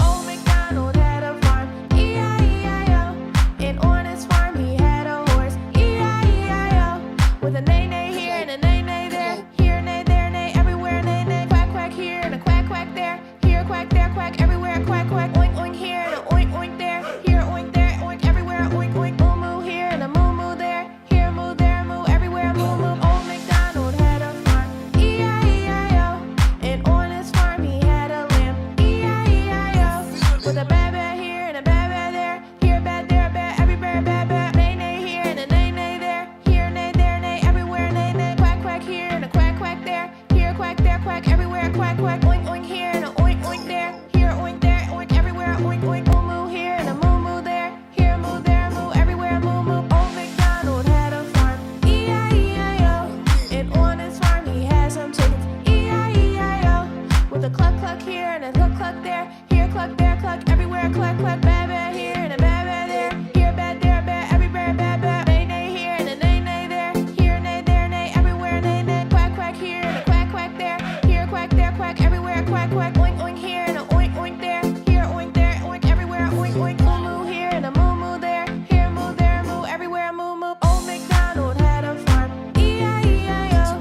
D: Old MacDonald had a farm, E-I-E-I-O. And on his farm he had a horse, E-I-E-I-O. With a neigh neigh here and a neigh neigh there, here neigh there neigh everywhere neigh neigh. Quack quack here and a quack quack there, here quack there quack everywhere quack quack. Oink oink here and a oink oink there, here oink there, oink everywhere oink oink. Moo moo here and a moo moo there, here moo, there moo, everywhere moo moo. Old MacDonald had a farm, E-I-E-I-O. And on his farm he had a lamb, E-I-E-I-O. With a bad bad here and a bad bad there, here bad there bad, everywhere bad bad. Neigh neigh here and a neigh neigh there, here neigh there neigh, everywhere neigh neigh. Quack quack here and a quack quack there, here quack there quack everywhere quack quack. Oink oink here and a oink oink there, here oink there, oink everywhere oink oink. Moo moo here and a moo moo there, here moo, there moo, everywhere moo moo. Old MacDonald had a farm, E-I-E-I-O. And on his farm he had some chickens, E-I-E-I-O. With a cluck cluck here and a cluck cluck there, here cluck there cluck everywhere cluck cluck. Bad bad here and a bad bad there, here bad there bad, everywhere bad bad. Neigh neigh here and a neigh neigh there, here neigh there neigh, everywhere neigh neigh. Quack quack here and a quack quack there, here quack there quack everywhere quack quack. Oink oink here and a oink oink there, here oink there, oink everywhere oink oink. Moo moo here and a moo moo there, here moo, there moo, everywhere moo moo. Old MacDonald had a farm, E-I-E-I-O.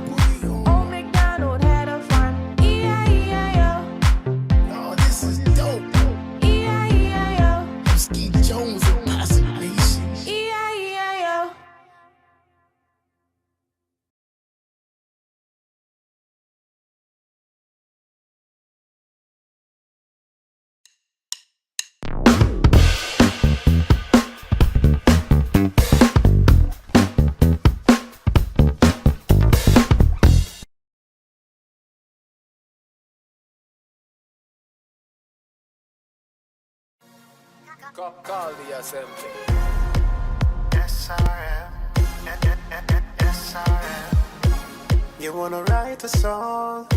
D: Old MacDonald had a farm, E-I-E-I-O.
B: Oh, this is dope.
D: E-I-E-I-O.
B: I'm Skeet Jones and Positive Nation.
D: E-I-E-I-O.
H: Call the assembly.
I: Yes, I am. Yes, I am. You wanna write a song?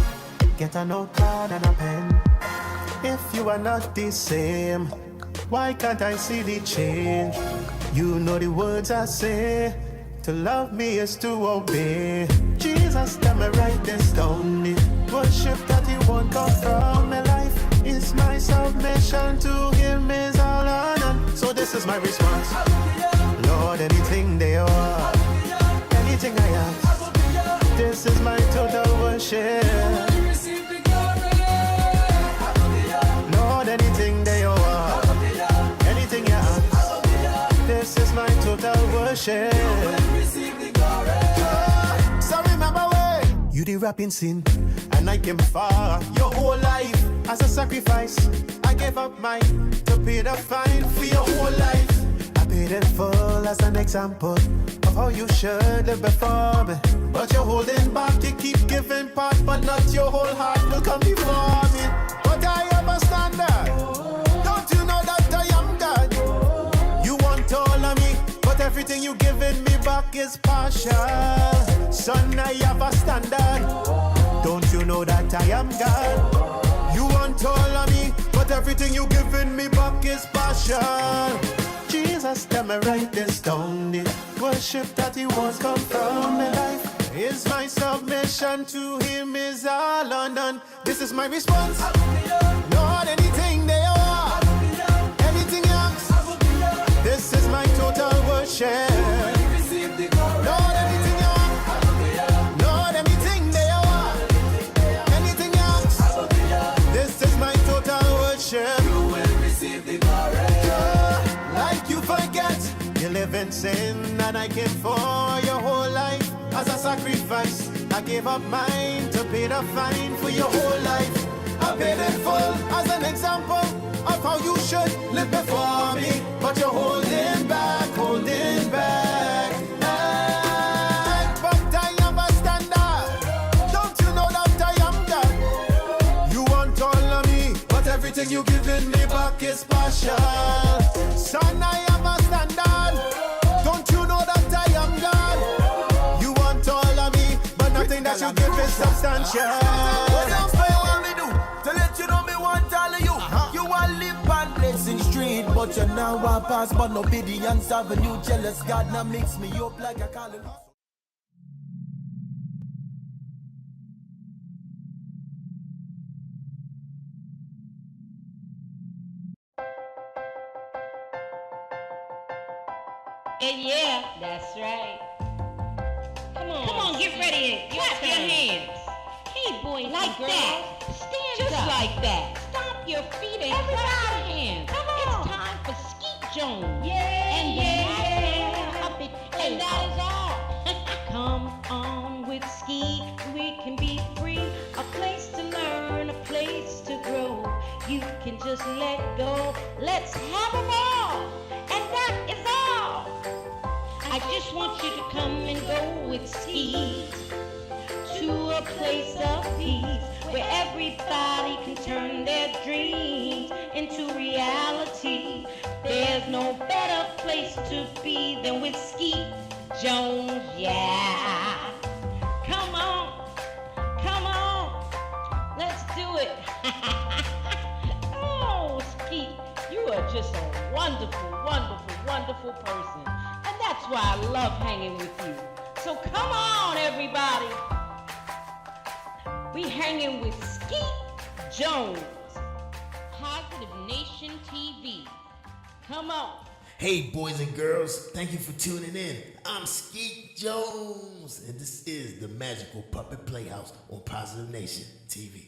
I: Get a notepad and a pen. If you are not the same, why can't I see the change? You know the words I say. To love me is to obey. Jesus, tell me write this down. Worship that He won't come from my life. Is my submission to Him is all honor. So this is my response. Lord, anything they are, anything I ask, this is my total worship. Lord, anything they are, anything you ask, this is my total worship. So remember when you did rapping sin, and I came far your whole life as a sacrifice. I gave up mine to pay the fine for your whole life. I paid in full as an example of how you should live before me. But you're holding back, you keep giving part, but not your whole heart will come before me. But I am a standard. Don't you know that I am God? You want all of me, but everything you giving me back is partial. Son, I have a standard. Don't you know that I am God? You want all of me, but everything you giving me back is partial. Jesus, tell me write this down. The worship that he wants come from my life is my submission to him is all undone. This is my response. Lord, anything they are, anything else. This is my total worship. Lord, anything you are, Lord, anything they are, anything else. This is my total worship. You will receive the glory. Like you forget, you live in sin, and I came for your whole life as a sacrifice. I gave up mine to pay the fine for your whole life. I paid it full as an example of how you should live before me, but you're holding back, holding back. But I am a standard. Don't you know that I am God? You want all of me, but everything you giving me back is partial. Son, I am a standard. Don't you know that I am God? You want all of me, but nothing that you give is substantial.
J: What else do you want me do? To let you know me want all of you. You are live on Blessing Street, but you now want pass, but no obedience avenue. Jealous God now mix me up like a calling.
A: And yeah, that's right. Come on, get ready and clap your hands. Hey, boys, like that. Stand just up. Like that. Stomp your feet and clap your hands. Come on. It's time for Skeet Jones. And the puppet. And that is all. Come on with Skeet. We can be free. A place to learn, a place to grow. You can just let go. Let's have them all. And that is all. I just want you to come and go with Skeet to a place of peace where everybody can turn their dreams into reality. There's no better place to be than with Skeet Jones, yeah. Come on, let's do it. Oh, Skeet, you are just a wonderful, wonderful, wonderful person. And that's why I love hanging with you. So come on, everybody. We hanging with Skeet Jones, Positive Nation TV. Come on.
B: Hey, boys and girls, thank you for tuning in. I'm Skeet Jones, and this is the Magical Puppet Playhouse on Positive Nation TV.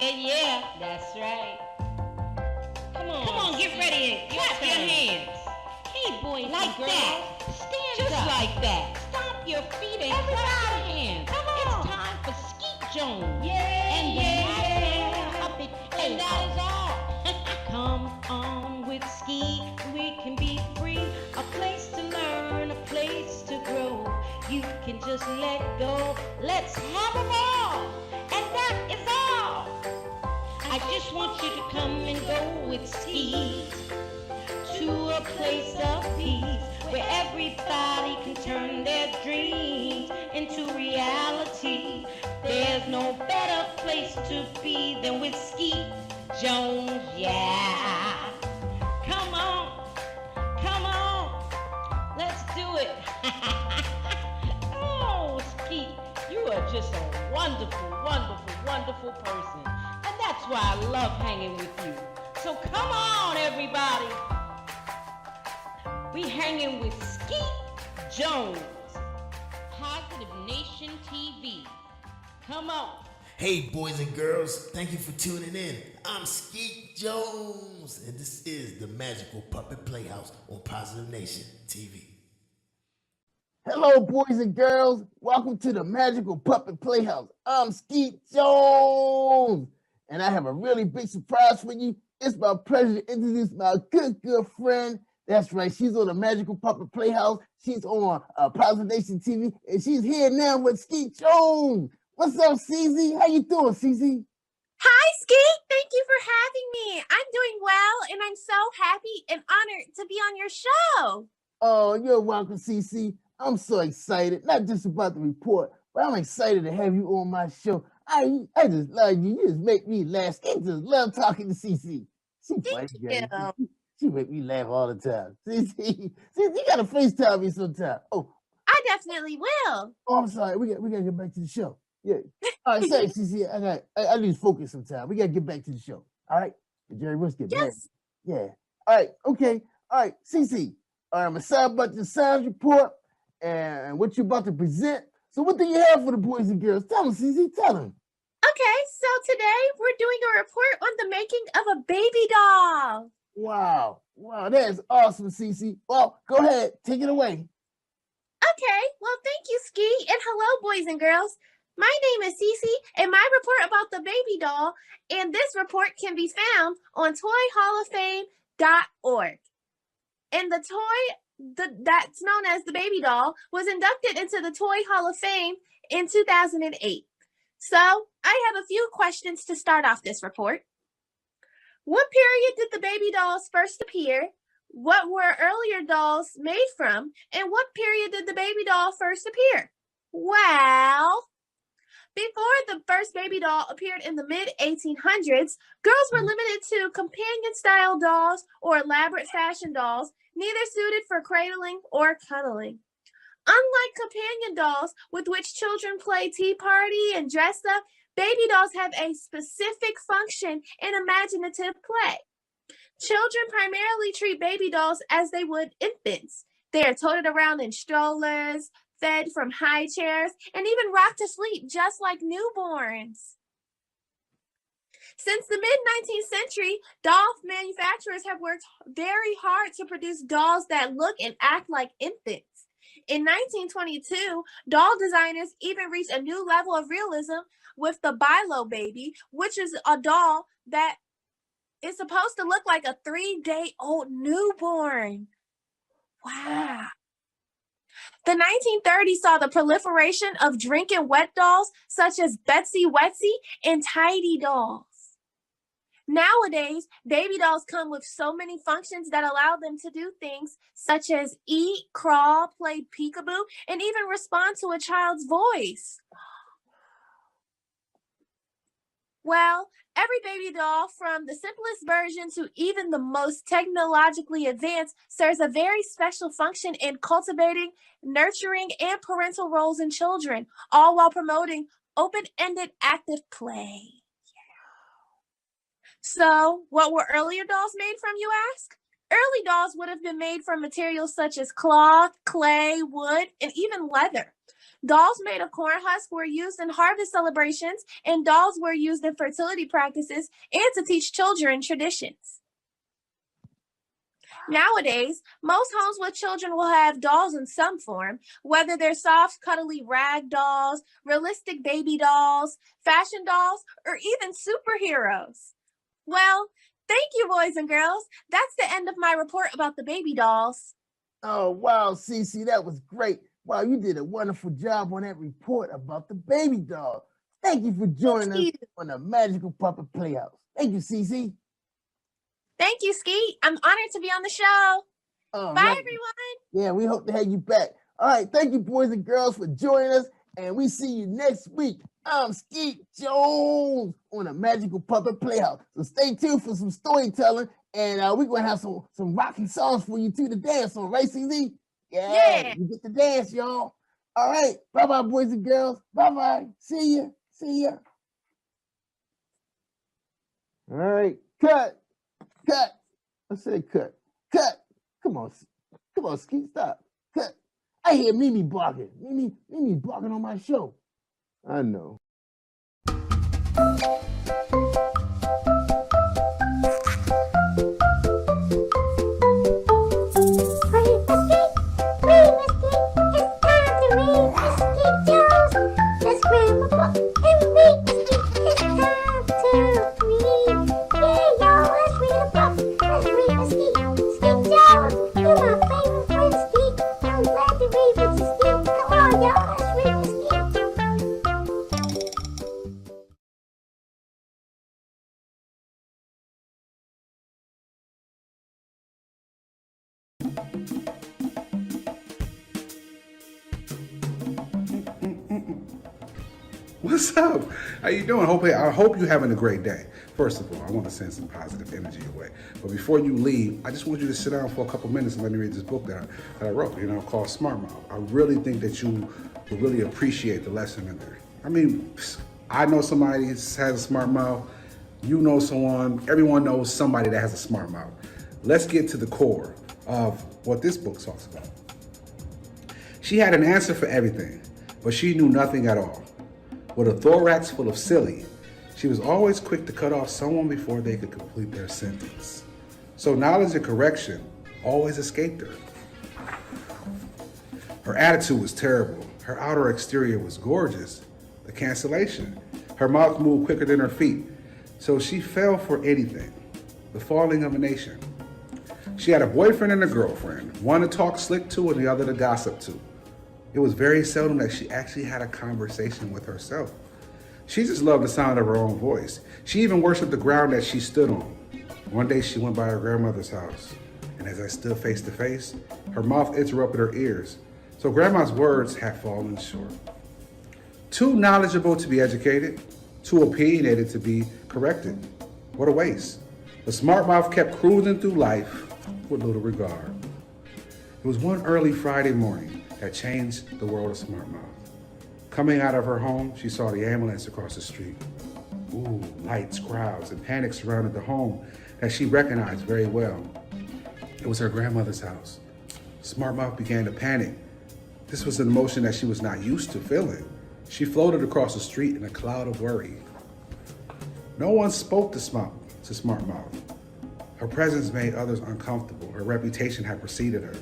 A: And yeah, that's right. Come on, get ready and clap your hands. Hey, boys, like that. Stand just up. Like that. Stomp your feet and clap your hands. It's time for Skeet Jones and the Magical Puppet Playhouse. And that is all. Come on with Skeet, we can be free. A place to learn, a place to grow. You can just let go. Let's have a ball. And that is all. I just want you to come and go with Skeet to a place of peace where everybody can turn their dreams into reality. There's no better place to be than with Skeet Jones, yeah. Come on, let's do it. Oh, Skeet, you are just a wonderful, wonderful, wonderful person. And that's why I love hanging with you. So come on, everybody. We hanging with Skeet Jones, Positive Nation TV. Come on.
J: Hey, boys and girls, thank you for tuning in. I'm Skeet Jones, and this is the Magical Puppet Playhouse on Positive Nation TV.
B: Hello, boys and girls. Welcome to the Magical Puppet Playhouse. I'm Skeet Jones, and I have a really big surprise for you. It's my pleasure to introduce my good friend. That's right, she's on the Magical Puppet Playhouse. She's on Positive Nation TV, and she's here now with Skeet Jones. What's up, CZ? How you doing, CZ?
D: Hi, Skeet. Thank you for having me. I'm doing well, and I'm so happy and honored to be on your show.
B: Oh, you're welcome, CC. I'm so excited, not just about the report, but I'm excited to have you on my show. I just love you. You just make me laugh. I just love talking to CC.
D: Thank you.
B: She make me laugh all the time. CC, you gotta FaceTime me sometime. Oh,
D: I definitely will.
B: oh, I'm sorry. We gotta get back to the show. Yeah. All right, sorry, CC. I lose focus sometime. We gotta get back to the show. All right. Jerry Rush get back.
D: Yes.
B: Yeah. All right. Okay. All right, CC. All right, I'm excited about the science report and what you're about to present. So what do you have for the boys and girls? Tell them, CC. Tell them.
D: Okay, so today we're doing a report on the making of a baby doll.
B: Wow. Wow, that is awesome, CC. Well, go ahead. Take it away.
D: Okay, well, thank you, Skeet, and hello, boys and girls. My name is Cece, and my report about the baby doll, and this report can be found on toyhalloffame.org. And the toy that's known as the baby doll was inducted into the Toy Hall of Fame in 2008. So I have a few questions to start off this report. What period did the baby dolls first appear? What were earlier dolls made from? And what period did the baby doll first appear? Well, before the first baby doll appeared in the mid-1800s, girls were limited to companion-style dolls or elaborate fashion dolls, neither suited for cradling or cuddling. Unlike companion dolls with which children play tea party and dress up, baby dolls have a specific function in imaginative play. Children primarily treat baby dolls as they would infants. They are toted around in strollers, fed from high chairs, and even rocked to sleep just like newborns. Since the mid-19th century, doll manufacturers have worked very hard to produce dolls that look and act like infants. In 1922, doll designers even reached a new level of realism with the Bilo baby, which is a doll that is supposed to look like a 3-day-old newborn. Wow. The 1930s saw the proliferation of drinking wet dolls such as Betsy Wetsy and Tidy dolls. Nowadays, baby dolls come with so many functions that allow them to do things such as eat, crawl, play peekaboo, and even respond to a child's voice. Well, every baby doll, from the simplest version to even the most technologically advanced, serves a very special function in cultivating, nurturing, and parental roles in children, all while promoting open-ended active play. So, what were earlier dolls made from, you ask? Early dolls would have been made from materials such as cloth, clay, wood, and even leather. Dolls made of corn husks were used in harvest celebrations, and dolls were used in fertility practices and to teach children traditions. Nowadays, most homes with children will have dolls in some form, whether they're soft, cuddly rag dolls, realistic baby dolls, fashion dolls, or even superheroes. Well, thank you, boys and girls. That's the end of my report about the baby dolls.
B: Oh, wow, Cece, that was great. Wow, you did a wonderful job on that report about the baby doll. Thank you for joining us on the Magical Puppet Playhouse. Thank you, Cece.
D: Thank you, Skeet. I'm honored to be on the show. Bye, everyone.
B: Yeah, we hope to have you back. All right, thank you, boys and girls, for joining us, and we see you next week. I'm Skeet Jones on the Magical Puppet Playhouse. So stay tuned for some storytelling, and we're going to have some rocking songs for you, too, to dance on, right, CZ? Yeah, you get to dance, y'all. All right, bye-bye, boys and girls. Bye-bye. See ya. See ya. All right, cut. Cut. I said cut. Cut. Come on, Skeet, stop. Cut. I hear Mimi barking. Mimi barking on my show. I know.
K: What's up? How you doing? I hope you're having a great day. First of all, I want to send some positive energy your way. But before you leave, I just want you to sit down for a couple minutes and let me read this book that I wrote, called Smart Mouth. I really think that you will really appreciate the lesson in there. I mean, I know somebody that has a smart mouth. You know someone. Everyone knows somebody that has a smart mouth. Let's get to the core of what this book talks about. She had an answer for everything, but she knew nothing at all. With a thorax full of silly, she was always quick to cut off someone before they could complete their sentence. So knowledge and correction always escaped her. Her attitude was terrible. Her outer exterior was gorgeous. The cancellation. Her mouth moved quicker than her feet. So she fell for anything. The falling of a nation. She had a boyfriend and a girlfriend, one to talk slick to and the other to gossip to. It was very seldom that she actually had a conversation with herself. She just loved the sound of her own voice. She even worshiped the ground that she stood on. One day she went by her grandmother's house, and as I stood face to face, her mouth interrupted her ears. So grandma's words had fallen short. Too knowledgeable to be educated, too opinionated to be corrected. What a waste. The smart mouth kept cruising through life with little regard. It was one early Friday morning that changed the world of Smart Mouth. Coming out of her home, she saw the ambulance across the street. Ooh, lights, crowds, and panic surrounded the home that she recognized very well. It was her grandmother's house. Smart Mouth began to panic. This was an emotion that she was not used to feeling. She floated across the street in a cloud of worry. No one spoke to Smart Mouth. Her presence made others uncomfortable. Her reputation had preceded her.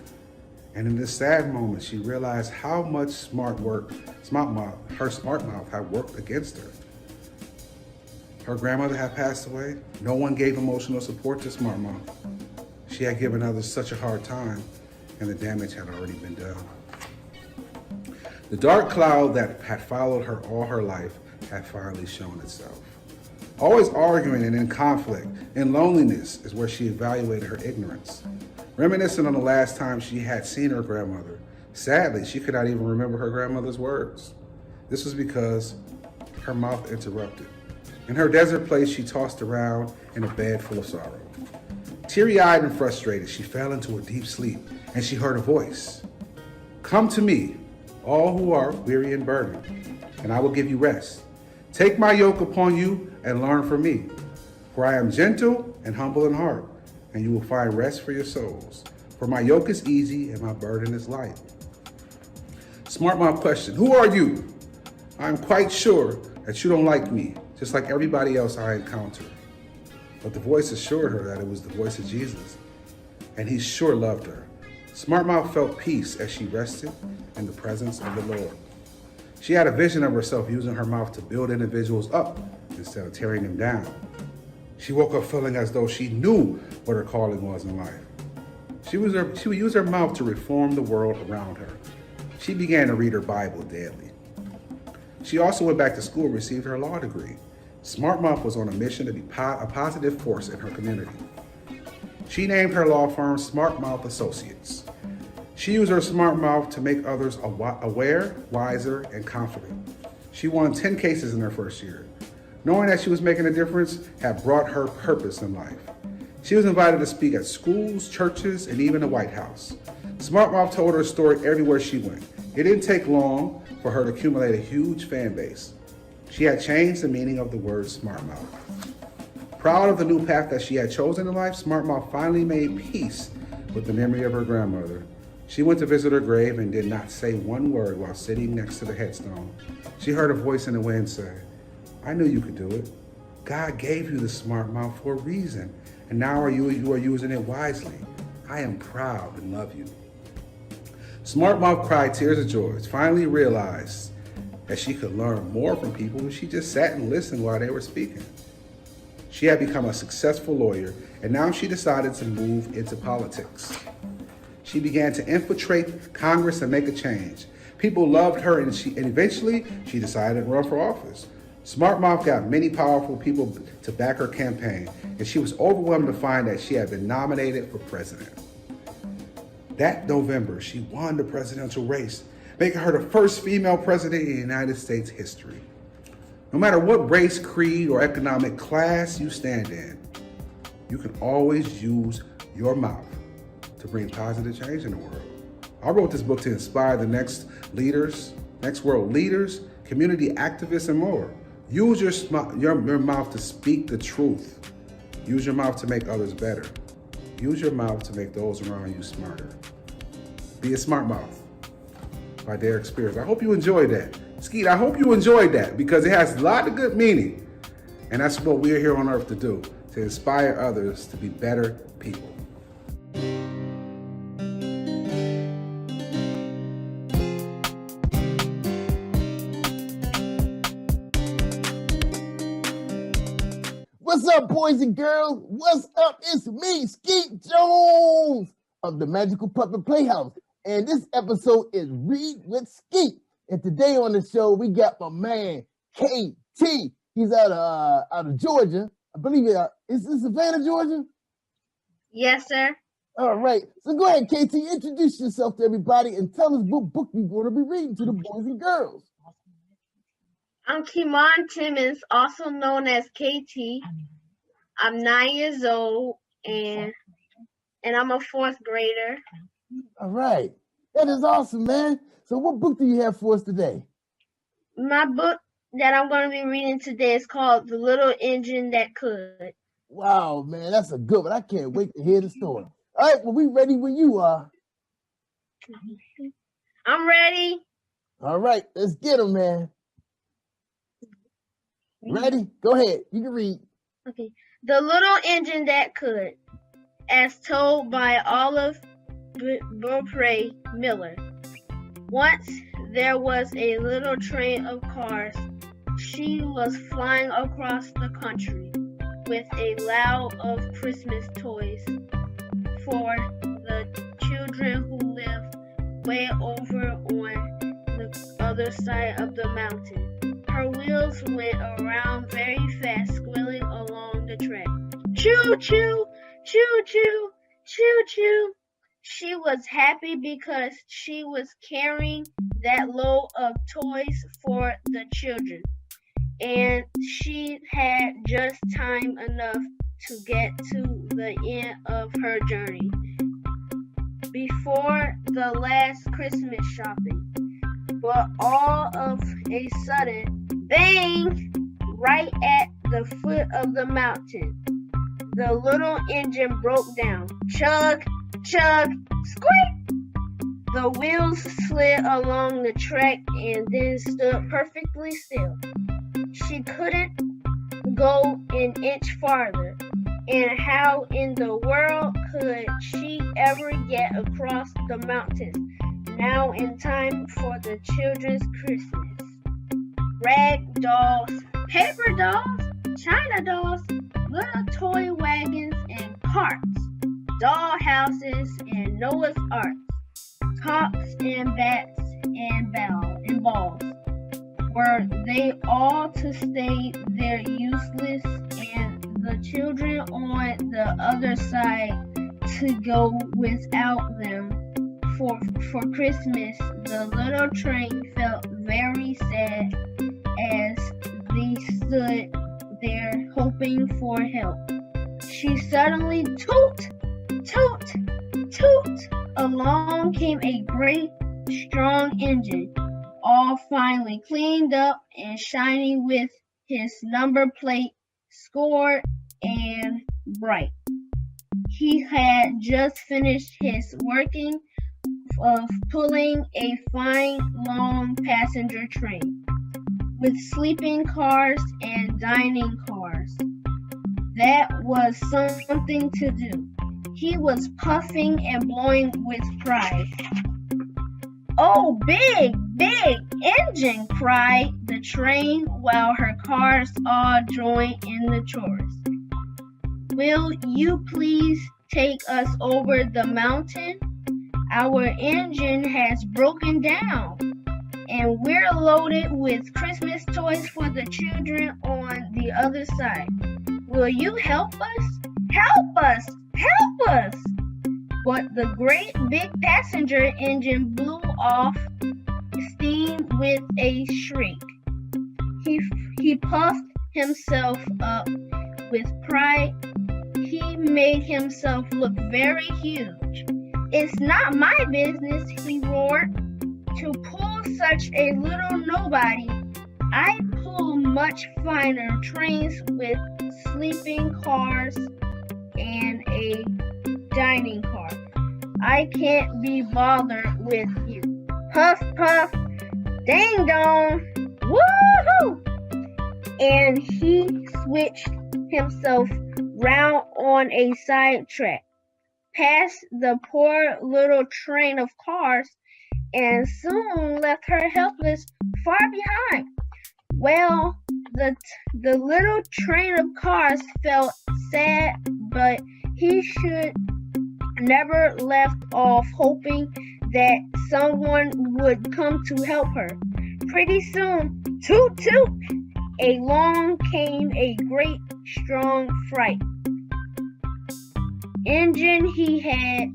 K: And in this sad moment, she realized how much her smart mouth had worked against her. Her grandmother had passed away. No one gave emotional support to Smart Mouth. She had given others such a hard time, and the damage had already been done. The dark cloud that had followed her all her life had finally shown itself. Always arguing and in conflict, in loneliness is where she evaluated her ignorance. Reminiscing on the last time she had seen her grandmother, sadly, she could not even remember her grandmother's words. This was because her mouth interrupted. In her desert place, she tossed around in a bed full of sorrow. Teary-eyed and frustrated, she fell into a deep sleep, and she heard a voice. Come to me, all who are weary and burdened, and I will give you rest. Take my yoke upon you and learn from me, for I am gentle and humble in heart, and you will find rest for your souls. For my yoke is easy and my burden is light. Smart Mouth questioned, who are you? I'm quite sure that you don't like me, just like everybody else I encounter. But the voice assured her that it was the voice of Jesus. and he sure loved her. Smart Mouth felt peace as she rested in the presence of the Lord. She had a vision of herself using her mouth to build individuals up instead of tearing them down. She woke up feeling as though she knew what her calling was in life. She would use her mouth to reform the world around her. She began to read her Bible daily. She also went back to school and received her law degree. Smart Mouth was on a mission to be a positive force in her community. She named her law firm Smart Mouth Associates. She used her smart mouth to make others aware, wiser, and confident. She won 10 cases in her first year. Knowing that she was making a difference had brought her purpose in life. She was invited to speak at schools, churches, and even the White House. Smart Mouth told her story everywhere she went. It didn't take long for her to accumulate a huge fan base. She had changed the meaning of the word smart mouth. Proud of the new path that she had chosen in life, Smart Mouth finally made peace with the memory of her grandmother. She went to visit her grave and did not say one word while sitting next to the headstone. She heard a voice in the wind say, "I knew you could do it. God gave you the smart mouth for a reason, and now you are using it wisely. I am proud and love you." Smart Mouth cried tears of joy, finally realized that she could learn more from people if she just sat and listened while they were speaking. She had become a successful lawyer, and now she decided to move into politics. She began to infiltrate Congress and make a change. People loved her, and eventually she decided to run for office. Smart Mouth got many powerful people to back her campaign, and she was overwhelmed to find that she had been nominated for president. That November, she won the presidential race, making her the first female president in United States history. No matter what race, creed, or economic class you stand in, you can always use your mouth to bring positive change in the world. I wrote this book to inspire the next world leaders, community activists, and more. Use your mouth to speak the truth. Use your mouth to make others better. Use your mouth to make those around you smarter. Be a Smart Mouth by Derek Spears. I hope you enjoyed that. Skeet, I hope you enjoyed that because it has a lot of good meaning. And that's what we're here on earth to do, to inspire others to be better people.
B: What's up, boys and girls? What's up? It's me, Skeet Jones of the Magical Puppet Playhouse. And this episode is Read with Skeet. And today on the show, we got my man, KT. He's out of Georgia. I believe is this Savannah, Georgia?
L: Yes, sir.
B: All right. So go ahead, KT. Introduce yourself to everybody and tell us what book you're going to be reading to the boys and girls.
L: I'm Kimon Timmons, also known as KT. I'm 9 years old, and I'm a fourth grader.
B: All right. That is awesome, man. So what book do you have for us today?
L: My book that I'm going to be reading today is called The Little Engine That Could.
B: Wow, man, that's a good one. I can't wait to hear the story. All right, well, we ready when you are.
L: I'm ready.
B: All right, let's get them, man. Ready? Go ahead. You can read.
L: Okay. The Little Engine That Could, as told by Olive Beaupre Miller. Once there was a little train of cars. She was flying across the country with a load of Christmas toys for the children who lived way over on the other side of the mountain. Her wheels went around very fast, squealing along the track. Choo choo, choo choo, choo choo. She was happy because she was carrying that load of toys for the children, and she had just time enough to get to the end of her journey before the last Christmas shopping. But all of a sudden, bang! Right at the foot of the mountain, the little engine broke down. Chug, chug, squeak! The wheels slid along the track and then stood perfectly still. She couldn't go an inch farther. And how in the world could she ever get across the mountains. Now in time for the children's Christmas. Rag dolls, paper dolls, China dolls, little toy wagons and carts, doll houses and Noah's Arks, tops and bats and balls. Were they all to stay there useless and the children on the other side to go without them? For Christmas, the little train felt very sad as they stood there hoping for help. She suddenly toot, toot, toot. Along came a great strong engine, all finely cleaned up and shining with his number plate scored and bright. He had just finished his working of pulling a fine long passenger train with sleeping cars and dining cars. That was something to do. He was puffing and blowing with pride. "Oh, big, big engine," cried the train while her cars all joined in the chorus. "Will you please take us over the mountain? Our engine has broken down, and we're loaded with Christmas toys for the children on the other side. Will you help us? Help us! Help us!" But the great big passenger engine blew off steam with a shriek. He puffed himself up with pride. He made himself look very huge. "It's not my business," he roared, "to pull such a little nobody. I pull much finer trains with sleeping cars and a dining car. I can't be bothered with you." Puff, puff, ding dong, woohoo! And he switched himself round on a side track, past the poor little train of cars, and soon left her helpless far behind. Well, the little train of cars felt sad, but he should never left off hoping that someone would come to help her. Pretty soon, toot toot, along came a great strong freight engine. He had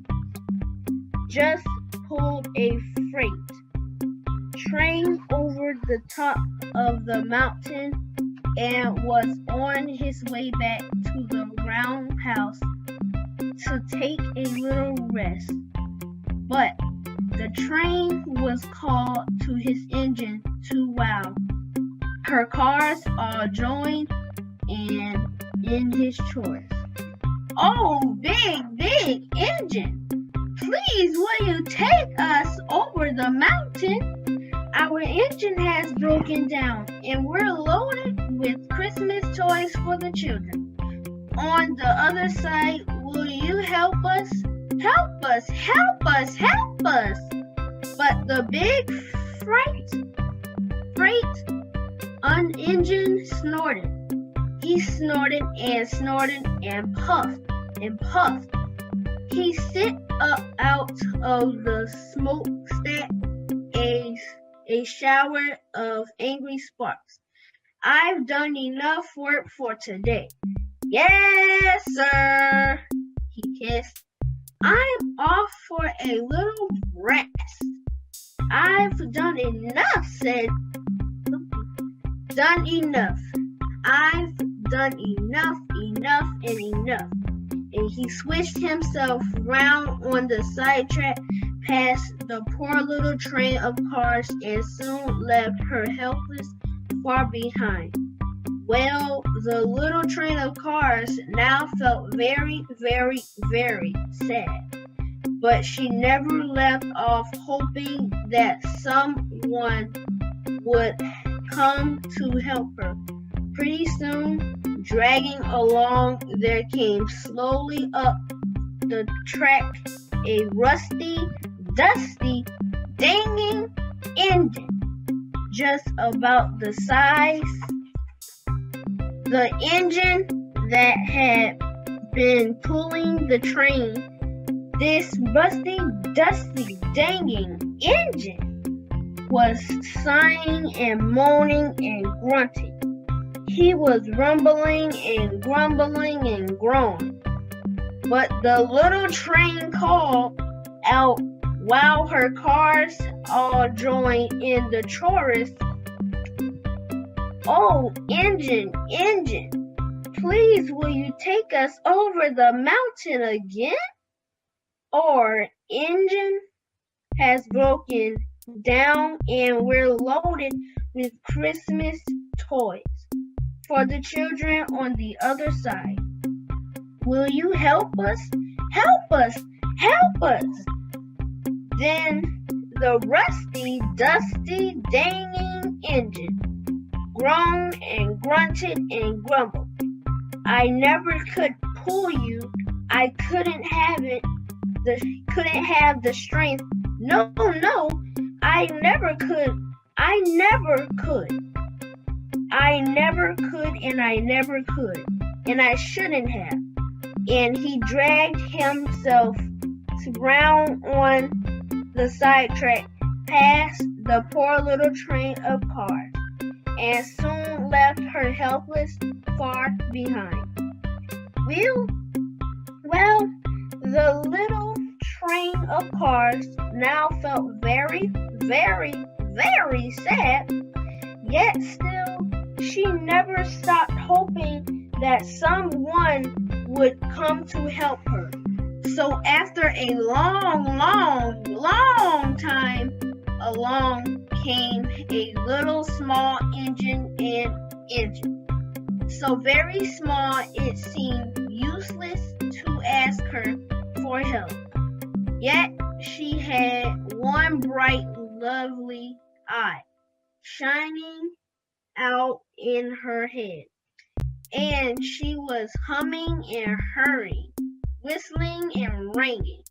L: just pulled a freight train over the top of the mountain and was on his way back to the roundhouse to take a little rest. But the train was called to his engine to wow. Her cars all joined and in his chorus. "Oh, big, big engine, please will you take us over the mountain? Our engine has broken down and we're loaded with Christmas toys for the children. On the other side, will you help us? Help us, help us, help us!" But the big freight engine snorted. He snorted and puffed and puffed. He sit up out of the smokestack a shower of angry sparks. "I've done enough work for today." "Yes, sir," he hissed. "I'm off for a little rest." "I've done enough," said "Done enough. I've done enough, enough, and enough." And he switched himself round on the sidetrack past the poor little train of cars and soon left her helpless far behind. Well, the little train of cars now felt very, very, very sad. But she never left off hoping that someone would come to help her. Pretty soon, dragging along, there came slowly up the track a rusty, dusty, dinging engine just about the size. The engine that had been pulling the train, this rusty, dusty, danging engine, was sighing and moaning and grunting. He was rumbling and grumbling and groaning. But the little train called out while her cars all joined in the chorus. Oh, engine, engine, please will you take us over the mountain again? Our engine has broken down and we're loaded with Christmas toys for the children on the other side. Will you help us? Help us! Help us! Then the rusty, dusty, danging engine groaned and grunted and grumbled. I never could pull you. I couldn't have the strength. No, no, I never could. I never could. I never could and I never could. And I shouldn't have. And he dragged himself round on the sidetrack past the poor little train of cars and soon left her helpless far behind. Well, the little train of cars now felt very, very, very sad, yet still she never stopped hoping that someone would come to help her. So after a long, long, long time, along came a little small engine. So very small it seemed useless to ask her for help. Yet she had one bright, lovely eye shining out in her head, and she was humming and hurrying, whistling and ringing.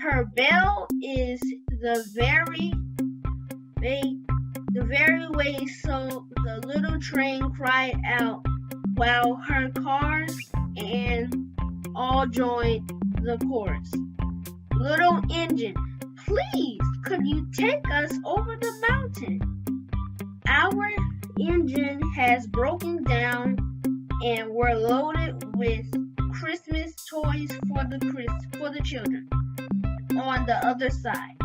L: Her bell is the very way, so the little train cried out while her cars and all joined the chorus. Little engine, please, could you take us over the mountain? Our engine has broken down and we're loaded with Christmas toys for the children on the other side.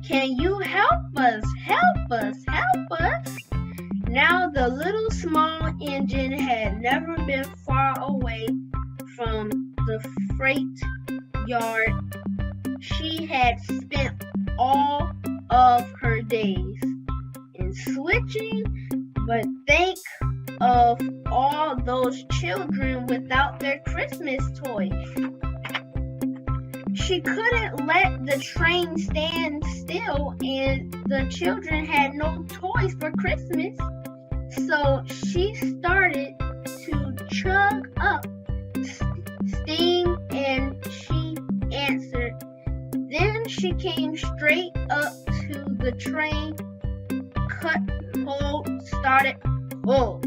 L: Can you help us? Help us! Help us! Now the little small engine had never been far away from the freight yard. She had spent all of her days in switching, but think of all those children without their Christmas toys. She couldn't let the train stand still, and the children had no toys for Christmas. So she started to chug up steam, and she answered. Then she came straight up to the train, cut, hold, started, pull.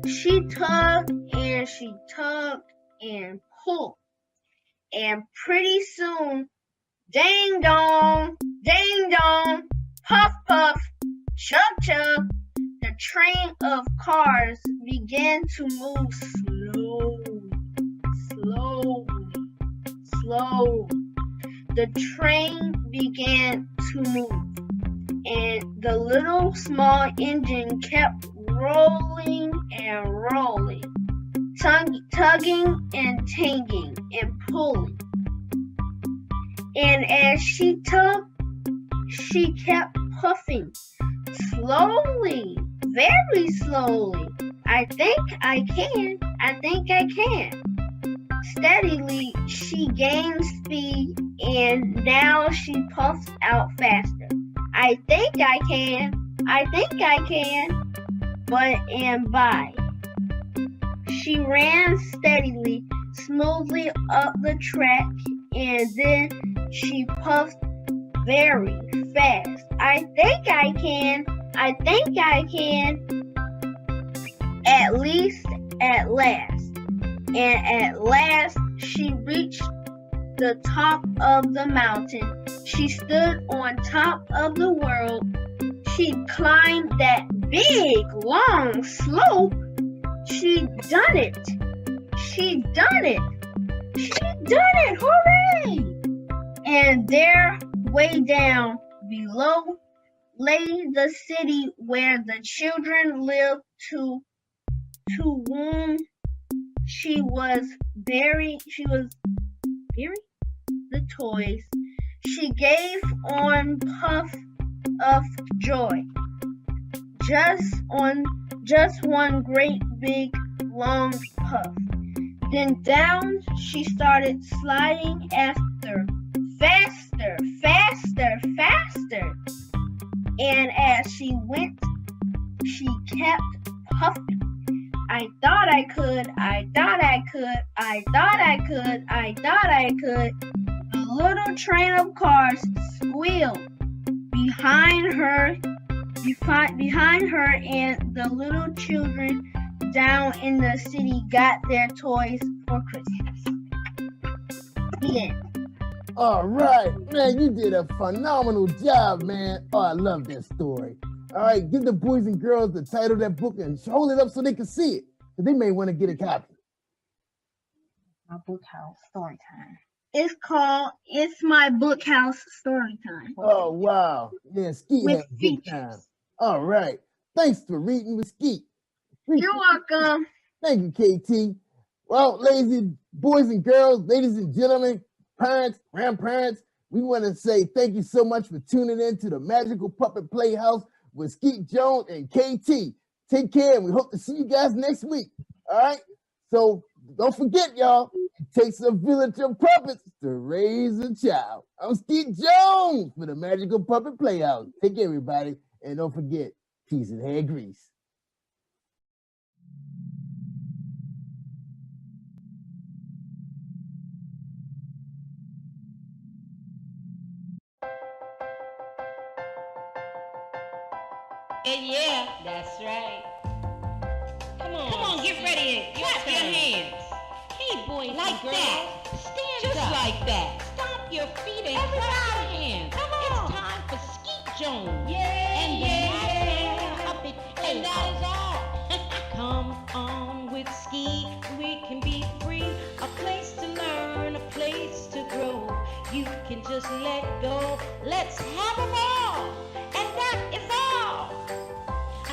L: She tugged and she tugged and pulled. And pretty soon, ding dong, puff puff, chug chug, the train of cars began to move slowly. The train began to move, and the little small engine kept rolling and rolling, tugging and tanging and pulling. And as she tugged, she kept puffing slowly, very slowly. I think I can. Steadily, she gained speed, and now she puffs out faster. I think I can. But and by. She ran steadily, smoothly up the track, and then she puffed very fast. I think I can. I think I can. At least at last. And at last she reached the top of the mountain. She stood on top of the world. She climbed that big, long slope. She done it. She done it. She done it. Hooray! And there, way down below, lay the city where the children lived to whom she was bury the toys. She gave on puff of joy. Just one great big long puff. Then down she started sliding after, faster, faster, faster. And as she went, she kept puffing. I thought I could, I thought I could, I thought I could, I thought I could. The little train of cars squealed behind her, and the little children down in the city got their toys for Christmas. The end.
B: All right, man, you did a phenomenal job, man. Oh, I love that story. All right, give the boys and girls the title of that book and hold it up so they can see it. They may want to get a copy.
F: My book house story time.
L: It's called It's My Book House Story Time.
B: Oh, wow. Yeah, Skeet
L: With
B: had a good time. All right. Thanks for reading with Skeet.
L: You're welcome.
B: Thank you, KT. Well, ladies, boys and girls, ladies and gentlemen, parents, grandparents, we want to say thank you so much for tuning in to the Magical Puppet Playhouse with Skeet Jones and KT. Take care, and we hope to see you guys next week. All right? So don't forget, y'all, it takes a village of puppets to raise a child. I'm Skeet Jones for the Magical Puppet Playhouse. Take care, everybody, and don't forget, peace and hair grease.
A: Yeah, that's right. Come on, get ready and clap your hands. Hey, boys like and girls, that. Stand just up. Like that. Stomp your feet and clap your hands. Come on. It's time for Skeet Jones. And the puppet, and that is all. Come on with Skeet, we can be free. A place to learn, a place to grow. You can just let go. Let's have a ball. And that is all.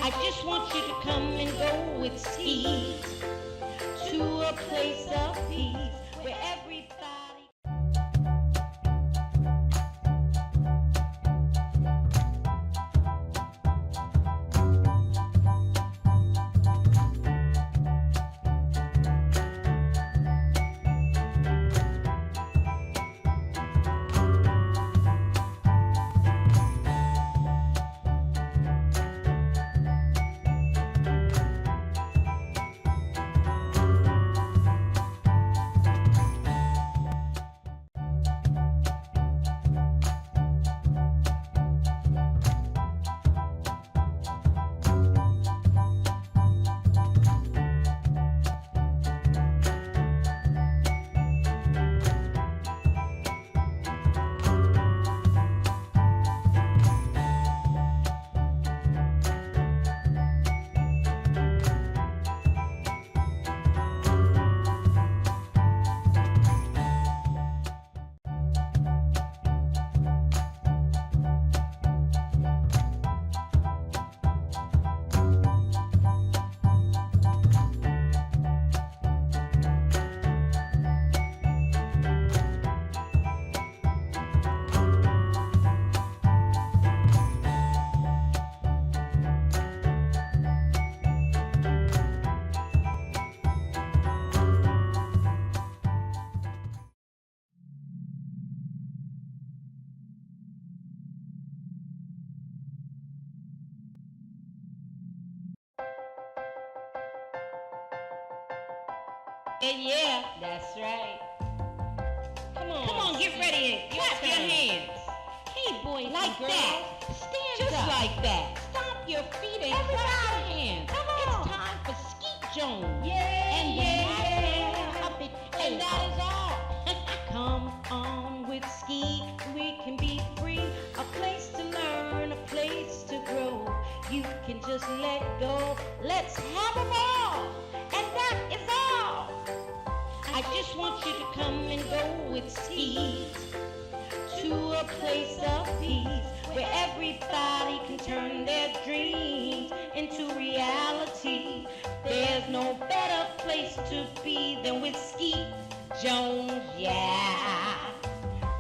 A: I just want you to come and go with Skeet to a place of peace where everybody. Yeah, that's right. Come on, Say it. Clap your hands. Hey, boys like and girls. That. Stand just up. Like that. Stomp your feet and clap your hands. Come on. It's time for Skeet Jones. And the puppet. And that is all. Come on with Skeet. We can be free. A place to learn, a place to grow. You can just let go. Let's have them all. And that is all. I just want you to come and go with Skeet to a place of peace where everybody can turn their dreams into reality. There's no better place to be than with Skeet Jones, yeah.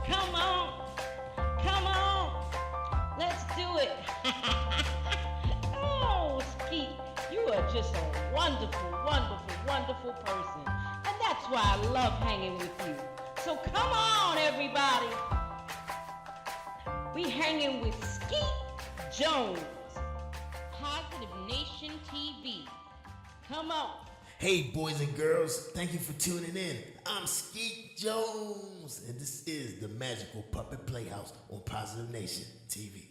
A: Come on, let's do it. Oh, Skeet, you are just a wonderful, wonderful, wonderful person. And that's why I love hanging with you. So come on, everybody. We hanging with Skeet Jones. Positive Nation TV. Come on.
B: Hey, boys and girls, thank you for tuning in. I'm Skeet Jones, and this is the Magical Puppet Playhouse on Positive Nation TV.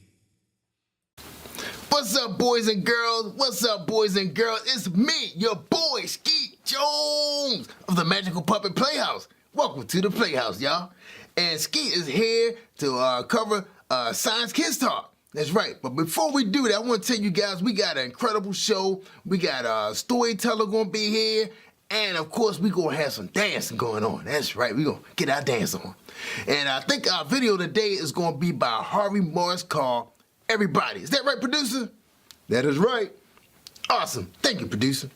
B: What's up, boys and girls? What's up, boys and girls? It's me, your boy, Skeet Jones of the Magical Puppet Playhouse. Welcome to the Playhouse, y'all. And Skeet is here to cover Science Kids Talk. That's right. But before we do that, I want to tell you guys we got an incredible show. We got a storyteller going to be here. And, of course, we going to have some dancing going on. That's right. we going to get our dance on. And I think our video today is going to be by Harvey Morris called Everybody. Is that right, producer? That is right. Awesome. Thank you, producer.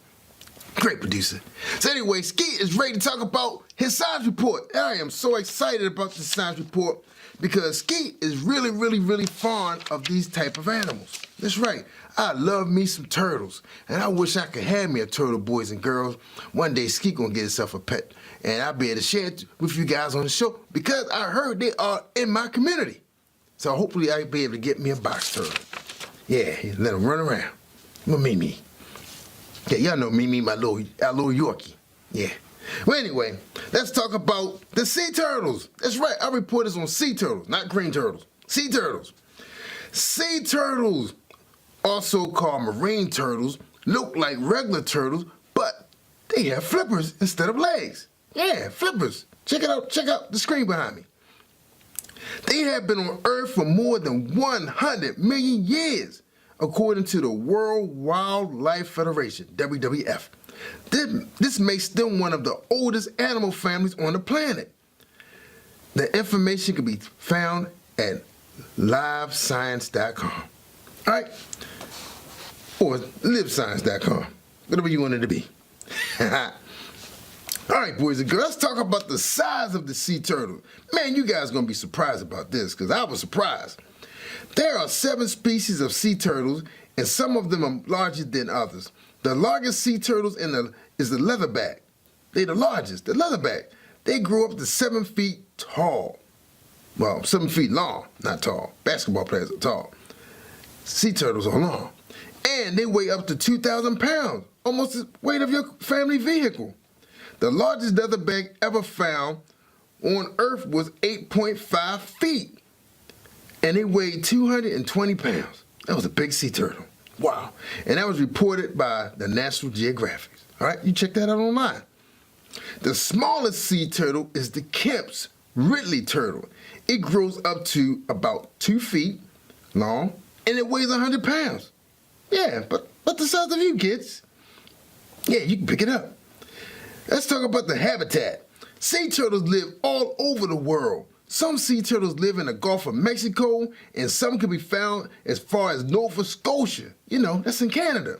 B: Great producer. So anyway, Skeet is ready to talk about his science report. I am so excited about this science report because Skeet is really, really, really fond of these type of animals. That's right. I love me some turtles, and I wish I could have me a turtle, boys and girls. One day, Skeet gonna get himself a pet, and I'll be able to share it with you guys on the show because I heard they are in my community. So hopefully I'll be able to get me a box turtle. Yeah, let them run around. Well, Mimi. Yeah, y'all know Mimi, our little Yorkie. Yeah. Well, anyway, let's talk about the sea turtles. That's right, our report is on sea turtles, not green turtles. Sea turtles. Sea turtles, also called marine turtles, look like regular turtles, but they have flippers instead of legs. Yeah, flippers. Check it out. Check out the screen behind me. They have been on Earth for more than 100 million years, according to the World Wildlife Federation, WWF. This makes them one of the oldest animal families on the planet. The information can be found at livescience.com. All right? Or livescience.com, whatever you want it to be. All right, boys and girls, let's talk about the size of the sea turtle. Man, you guys are going to be surprised about this because I was surprised. There are 7 species of sea turtles, and some of them are larger than others. The largest sea turtles is the leatherback. They're the largest, the leatherback. They grow up to 7 feet tall. Well, 7 feet long, not tall. Basketball players are tall. Sea turtles are long. And they weigh up to 2,000 pounds, almost the weight of your family vehicle. The largest leatherback ever found on Earth was 8.5 feet. And it weighed 220 pounds. That was a big sea turtle. Wow. And that was reported by the National Geographic. All right, you check that out online. The smallest sea turtle is the Kemp's Ridley turtle. It grows up to about 2 feet long, and it weighs 100 pounds. Yeah, but the size of you kids. Yeah, you can pick it up. Let's talk about the habitat. Sea turtles live all over the world. Some sea turtles live in the Gulf of Mexico, and some can be found as far as Nova Scotia. You know, that's in Canada.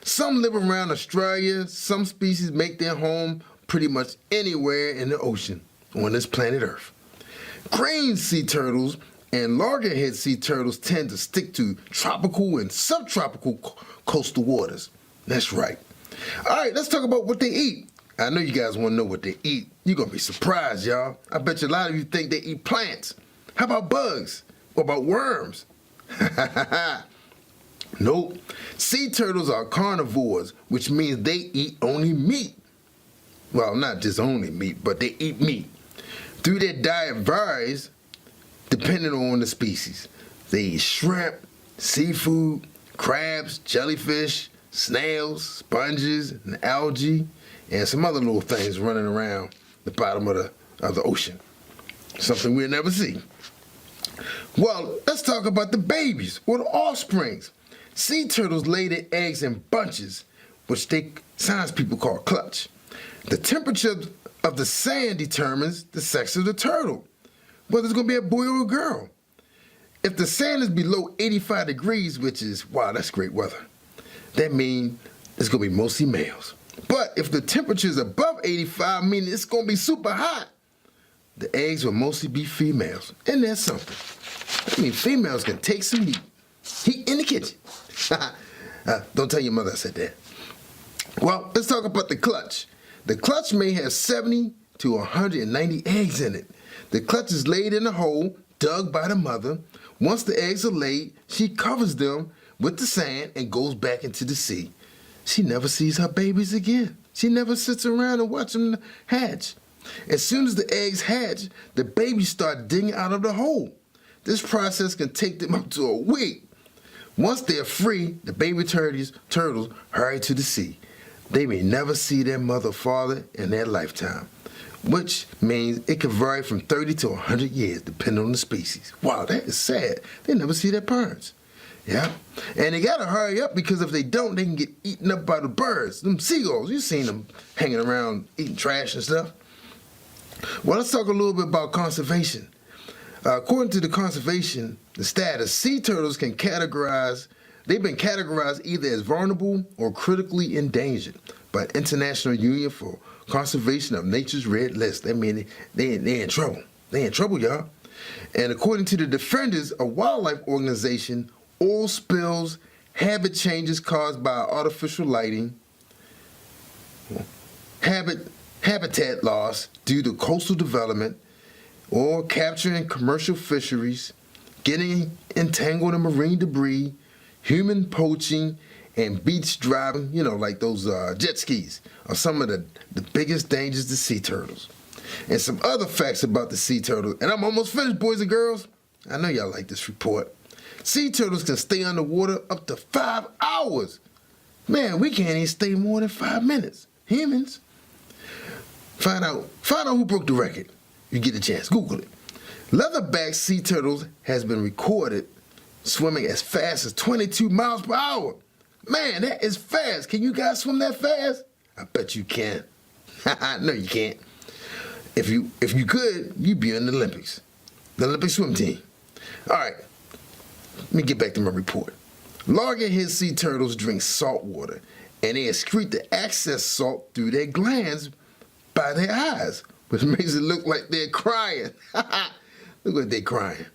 B: Some live around Australia. Some species make their home pretty much anywhere in the ocean on this planet Earth. Green sea turtles and loggerhead sea turtles tend to stick to tropical and subtropical coastal waters. That's right. All right, let's talk about what they eat. I know you guys want to know what they eat. You're going to be surprised, y'all. I bet you a lot of you think they eat plants. How about bugs? What about worms? Nope. Sea turtles are carnivores, which means they eat only meat. Well, not just only meat, but they eat meat. Through their diet varies depending on the species. They eat shrimp, seafood, crabs, jellyfish, snails, sponges, and algae, and some other little things running around the bottom of the ocean. Something we'll never see. Well, let's talk about the babies or the offsprings. Sea turtles lay their eggs in bunches, which science people call clutch. The temperature of the sand determines the sex of the turtle, whether it's going to be a boy or a girl. If the sand is below 85 degrees, which is, wow, that's great weather, that means it's going to be mostly males. But if the temperature is above 85, meaning it's going to be super hot, the eggs will mostly be females. And that's something. I mean, females can take some heat in the kitchen. Don't tell your mother I said that. Well, let's talk about the clutch. The clutch may have 70 to 190 eggs in it. The clutch is laid in a hole dug by the mother. Once the eggs are laid, she covers them with the sand and goes back into the sea. She never sees her babies again. She never sits around and watches them hatch. As soon as the eggs hatch, the babies start digging out of the hole. This process can take them up to a week. Once they're free, the baby turtles hurry to the sea. They may never see their mother or father in their lifetime, which means it could vary from 30 to 100 years, depending on the species. Wow, that is sad. They never see their parents. Yeah, and they gotta hurry up because if they don't, they can get eaten up by the birds. Them seagulls, you've seen them hanging around eating trash and stuff. Well, let's talk a little bit about conservation. According to the conservation, the status, sea turtles they've been categorized either as vulnerable or critically endangered by the International Union for Conservation of Nature's Red List. That means they in trouble. They in trouble, y'all. And according to the Defenders, a wildlife organization, oil spills, habit changes caused by artificial lighting, habitat loss due to coastal development, or capturing commercial fisheries, getting entangled in marine debris, human poaching, and beach driving, like those jet skis, are some of the biggest dangers to sea turtles. And some other facts about the sea turtle, and I'm almost finished, boys and girls. I know y'all like this report. Sea turtles can stay underwater up to 5 hours. Man, we can't even stay more than 5 minutes. Humans. Find out who broke the record. You get a chance, Google it. Leatherback sea turtles has been recorded swimming as fast as 22 miles per hour. Man, that is fast. Can you guys swim that fast? I bet you can. No, you can't. If you could, you'd be in the Olympics. The Olympic swim team. All right, let me get back to my report. Loggerhead sea turtles drink salt water, and they excrete the excess salt through their glands by their eyes, which makes it look like they're crying. Look like they're crying.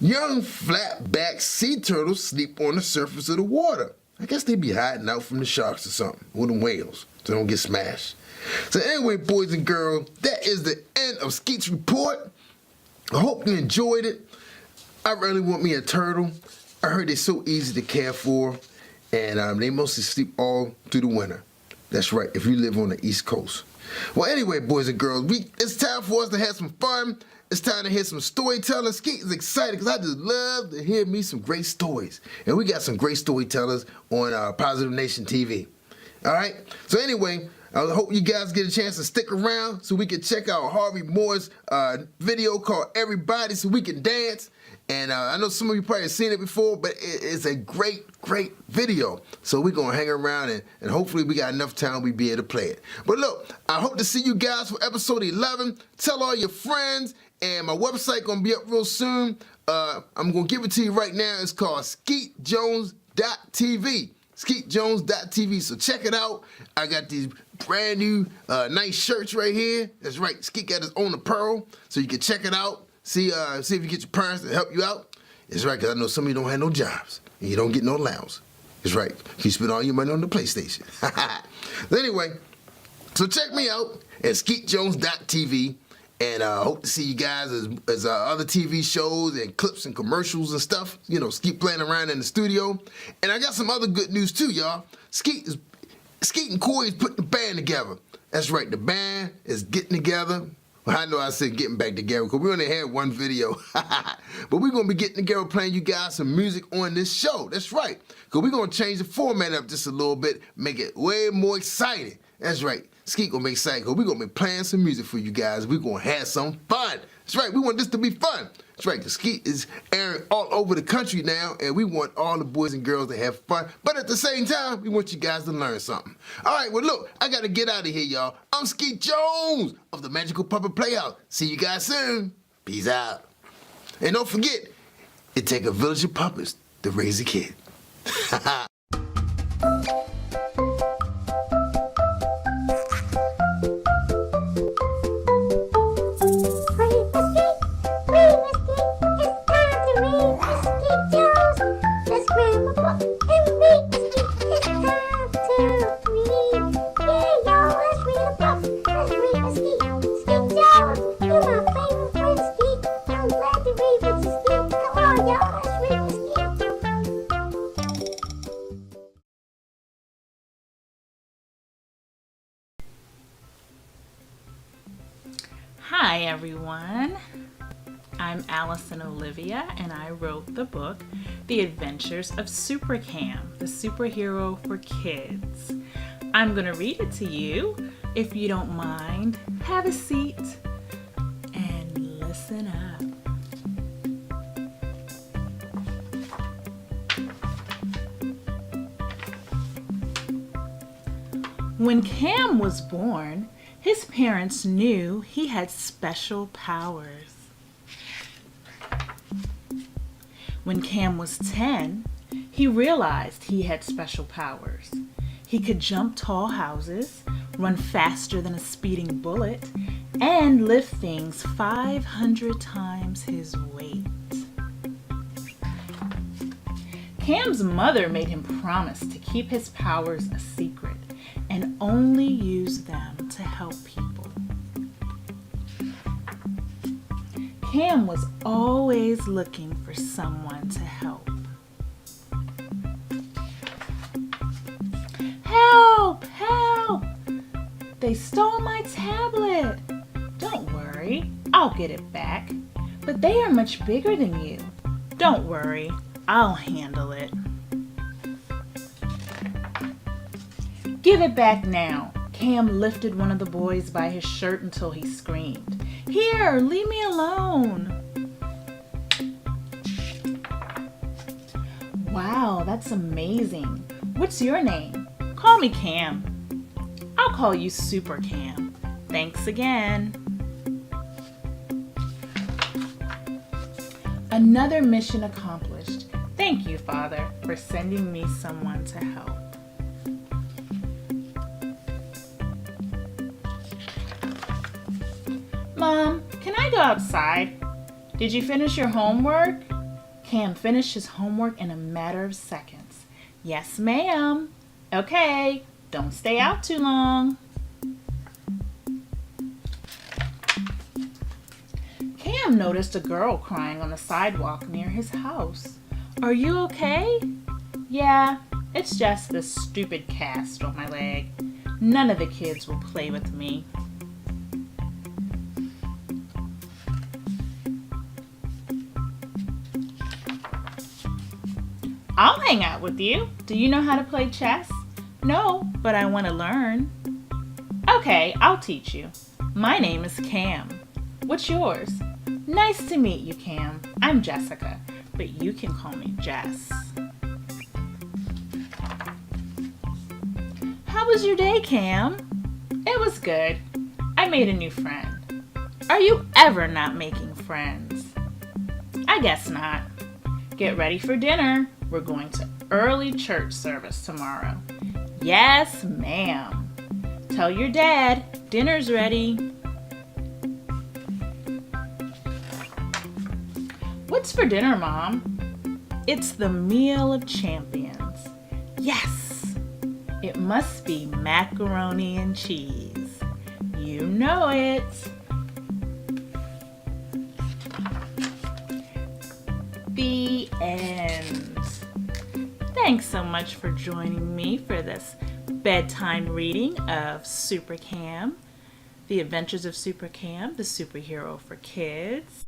B: Young flatback sea turtles sleep on the surface of the water. I guess they be hiding out from the sharks or something, or the whales, so they don't get smashed. So anyway, boys and girls, that is the end of Skeet's report. I hope you enjoyed it. I really want me a turtle. I heard they're so easy to care for, and they mostly sleep all through the winter. That's right, if you live on the East Coast. Well, anyway, boys and girls, it's time for us to have some fun. It's time to hear some storytelling. Skeet is excited because I just love to hear me some great stories. And we got some great storytellers on Positive Nation TV. All right? So anyway, I hope you guys get a chance to stick around so we can check out Harvey Moore's video called Everybody So We Can Dance. And I know some of you probably have seen it before, but it's a great, great video. So we're going to hang around and hopefully we got enough time we be able to play it. But look, I hope to see you guys for episode 11. Tell all your friends, and my website going to be up real soon. I'm going to give it to you right now. It's called SkeetJones.tv. SkeetJones.tv. So check it out. I got these brand new nice shirts right here. That's right. Skeet got his own apparel. So you can check it out. See if you get your parents to help you out. It's right, because I know some of you don't have no jobs and you don't get no allowance. It's right. You spend all your money on the PlayStation. Anyway, so check me out at SkeetJones.tv, and I hope to see you guys as other TV shows and clips and commercials and stuff. Skeet playing around in the studio. And I got some other good news too, y'all. Skeet and Corey is putting the band together. That's right, the band is getting together. I know I said getting back together because we only had one video. But we're going to be getting together playing you guys some music on this show. That's right. Because we're going to change the format up just a little bit, make it way more exciting. That's right. Skeet going to make exciting because we're going to be playing some music for you guys. We're going to have some fun. That's right. We want this to be fun. That's right. The Skeet is airing all over the country now, and we want all the boys and girls to have fun. But at the same time, we want you guys to learn something. All right. Well, look, I got to get out of here, y'all. I'm Skeet Jones of the Magical Puppet Playhouse. See you guys soon. Peace out. And don't forget, it takes a village of puppets to raise a kid.
M: Hi everyone, I'm Allison Olivia and I wrote the book The Adventures of Super Cam, the superhero for kids. I'm going to read it to you. If you don't mind, have a seat and listen up. When Cam was born, his parents knew he had special powers. When Cam was 10, he realized he had special powers. He could jump tall houses, run faster than a speeding bullet, and lift things 500 times his weight. Cam's mother made him promise to keep his powers a secret and only use them to help people. Cam was always looking for someone to help. Help! Help! They stole my tablet. Don't worry, I'll get it back. But they are much bigger than you. Don't worry, I'll handle it. Give it back now. Cam lifted one of the boys by his shirt until he screamed. Here, leave me alone. Wow, that's amazing. What's your name? Call me Cam. I'll call you Super Cam. Thanks again. Another mission accomplished. Thank you, Father, for sending me someone to help. Mom, can I go outside? Did you finish your homework? Cam finished his homework in a matter of seconds. Yes, ma'am. Okay, don't stay out too long. Cam noticed a girl crying on the sidewalk near his house. Are you okay? Yeah, it's just this stupid cast on my leg. None of the kids will play with me. I'll hang out with you. Do you know how to play chess? No, but I want to learn. Okay, I'll teach you. My name is Cam. What's yours? Nice to meet you, Cam. I'm Jessica, but you can call me Jess. How was your day, Cam? It was good. I made a new friend. Are you ever not making friends? I guess not. Get ready for dinner. We're going to early church service tomorrow. Yes, ma'am. Tell your dad dinner's ready. What's for dinner, Mom? It's the meal of champions. Yes, it must be macaroni and cheese. You know it. The end. Thanks so much for joining me for this bedtime reading of Super Cam. The Adventures of Super Cam, the superhero for kids.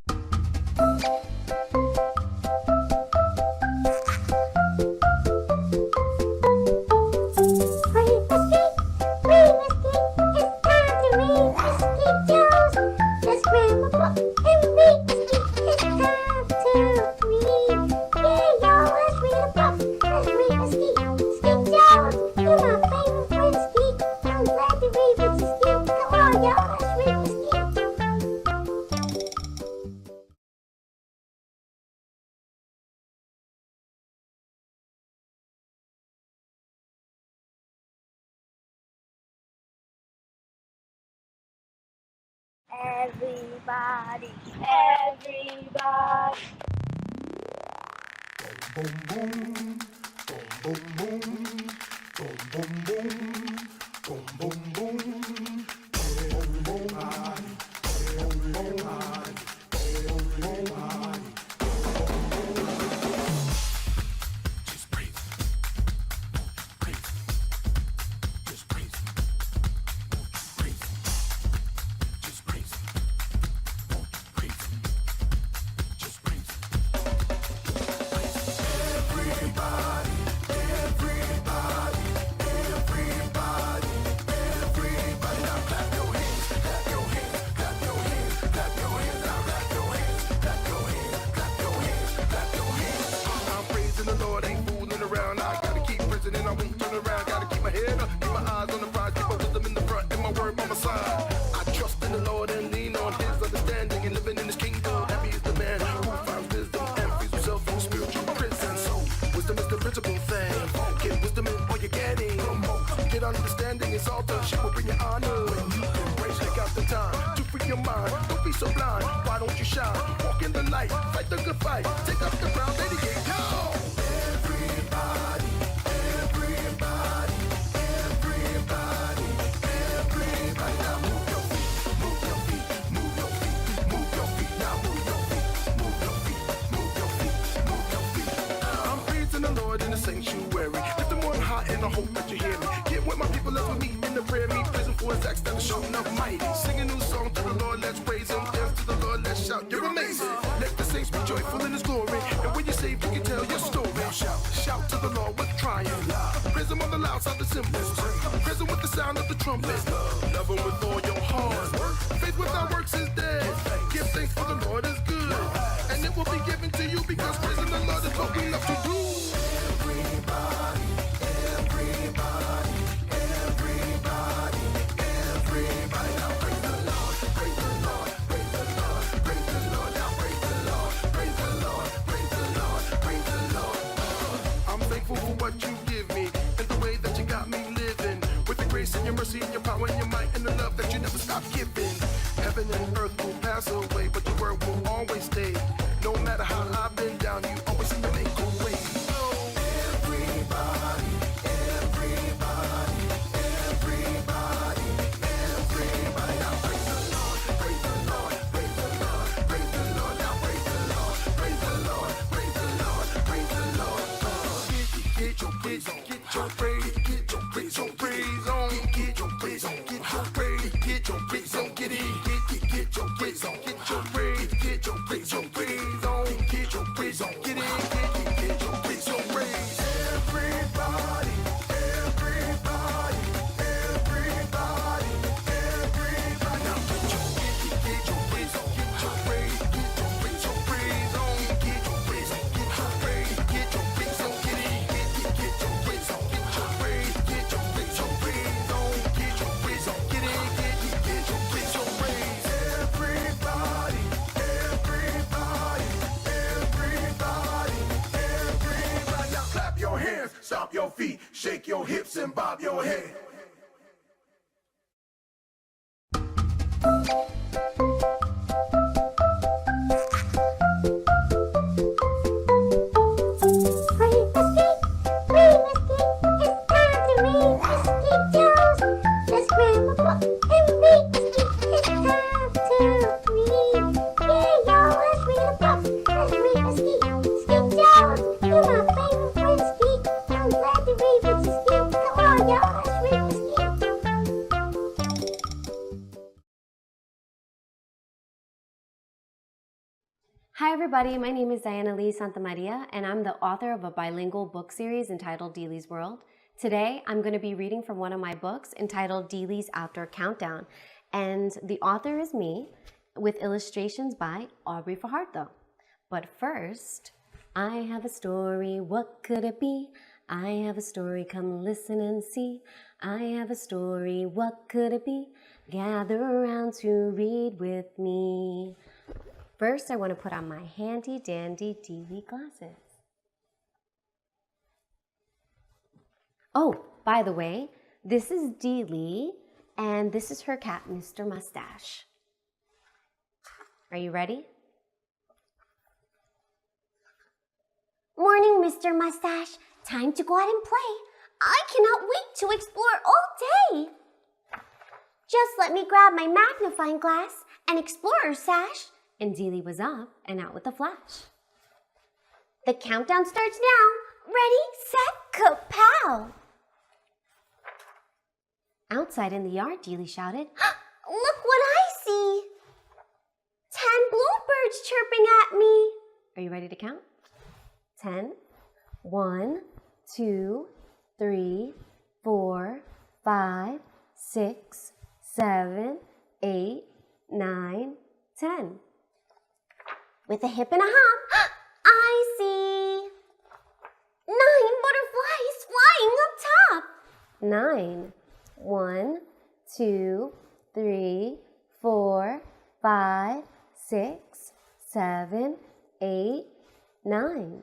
L: Everybody, everybody.
J: Boom, boom, boom, boom, boom, boom, boom, boom, boom, boom, boom. Everybody, everybody, everybody. Just breathe, breathe, just breathe, breathe, just breathe, breathe, just breathe. Everybody, everybody, everybody, everybody. Now clap your hands, clap your hands, clap your hands, clap your hands. Now clap your hands, clap your hands, clap your hands, clap your hands. I'm praising the Lord, ain't fooling around. I gotta keep praising and I won't turn around. Gotta keep my head up, keep my eyes on the prize, keep my wisdom in the front and my word by my side. I trust in the Lord and lean on His understanding and living in His kingdom. Happy is the man who finds wisdom and frees himself from spiritual prison. So wisdom is the principal thing. Get wisdom in all you're getting. Get understanding, it's all done. She will bring you honor. When you embrace, take out the time to free your mind. Don't be so blind. Why don't you shine? Walk in the light, fight the good fight. Take up the crown, lady, get down. Everybody, everybody, everybody, everybody. Now move your feet, move your feet, move your feet, move your feet. Now move your feet, move your feet, move your feet, move your feet. I'm praising the Lord in the sanctuary. Lift them on high and I hope that you hear me. Get with my people, let's meet in the prayer. Meet prison for his acts that are showing up mighty. Sing a new song to the Lord, let's praise him. Dance to the Lord, let's shout. You're amazing. Let the saints be joyful in his glory. And when you're saved, you can tell your story. Shout, shout to the Lord with triumph. Praise him on the loud side, the cymbals. Praise him with the sound of the trumpet. Love him with all your heart. Faith without works is dead. Give thanks for the Lord is good. And it will be given to you because praising the Lord is what we love to do. Everybody, everybody, everybody, everybody. Now praise the Lord, praise the Lord, praise the Lord, praise the Lord. Now praise the Lord, praise the Lord, praise the Lord, praise the Lord. I'm thankful for what you give me and the way that you got me living. With your grace and your mercy and your power and your might and the love that you never stop giving. Heaven and earth will pass away, but your word will always stay. No matter how I've been down, you always seem to make a way. Everybody, everybody, everybody, everybody. Now praise the Lord, praise the Lord, praise the Lord, praise the Lord. Now praise the Lord, praise the Lord, praise the Lord, praise the Lord. Get your praise on, get your praise, get your praise on, praise on, get your praise on, get your praise, get your praise on, get it, get your praise on, get your praise, get your praise on, praise on, get your praise on, get it, get your praise on, praise. Everybody, everybody, everybody, everybody. Now get your praise on, get your praise, get your praise on, praise on, get your praise on, get your praise, get your praise on, get it, get your praise on, get your praise, get your praise on, praise on, get your praise on, get it, get your praise on, praise. Everybody, everybody, everybody, everybody. Now clap your hands, stomp your feet, shake your hips and bob your head.
L: Skeet, I'm glad to read what you Skeet. Come on, y'all, let's read
N: Hi everybody, my name is Diana Lee Santamaria and I'm the author of a bilingual book series entitled Dealey's World. Today I'm going to be reading from one of my books entitled Dealey's Outdoor Countdown, and the author is me with illustrations by Aubrey Fajardo. But first, I have a story, what could it be? I have a story, come listen and see. I have a story, what could it be? Gather around to read with me. First, I want to put on my handy dandy Dealey glasses. Oh, by the way, this is Dealey, and this is her cat, Mr. Mustache. Are you ready?
O: Morning, Mr. Mustache. Time to go out and play. I cannot wait to explore all day. Just let me grab my magnifying glass and explorer sash.
N: And Dealey was up and out with a flash.
O: The countdown starts now. Ready, set, kapow!
N: Outside in the yard, Dealey shouted,
O: Look what I see! 10 bluebirds chirping at me.
N: Are you ready to count? 10. 1, 2, 3, 4, 5, 6, 7, 8, 9, 10.
O: With a hip and a hop, I see 9 butterflies flying up top.
N: 9. 1, 2, 3, 4, 5, 6, 7, 8, 9.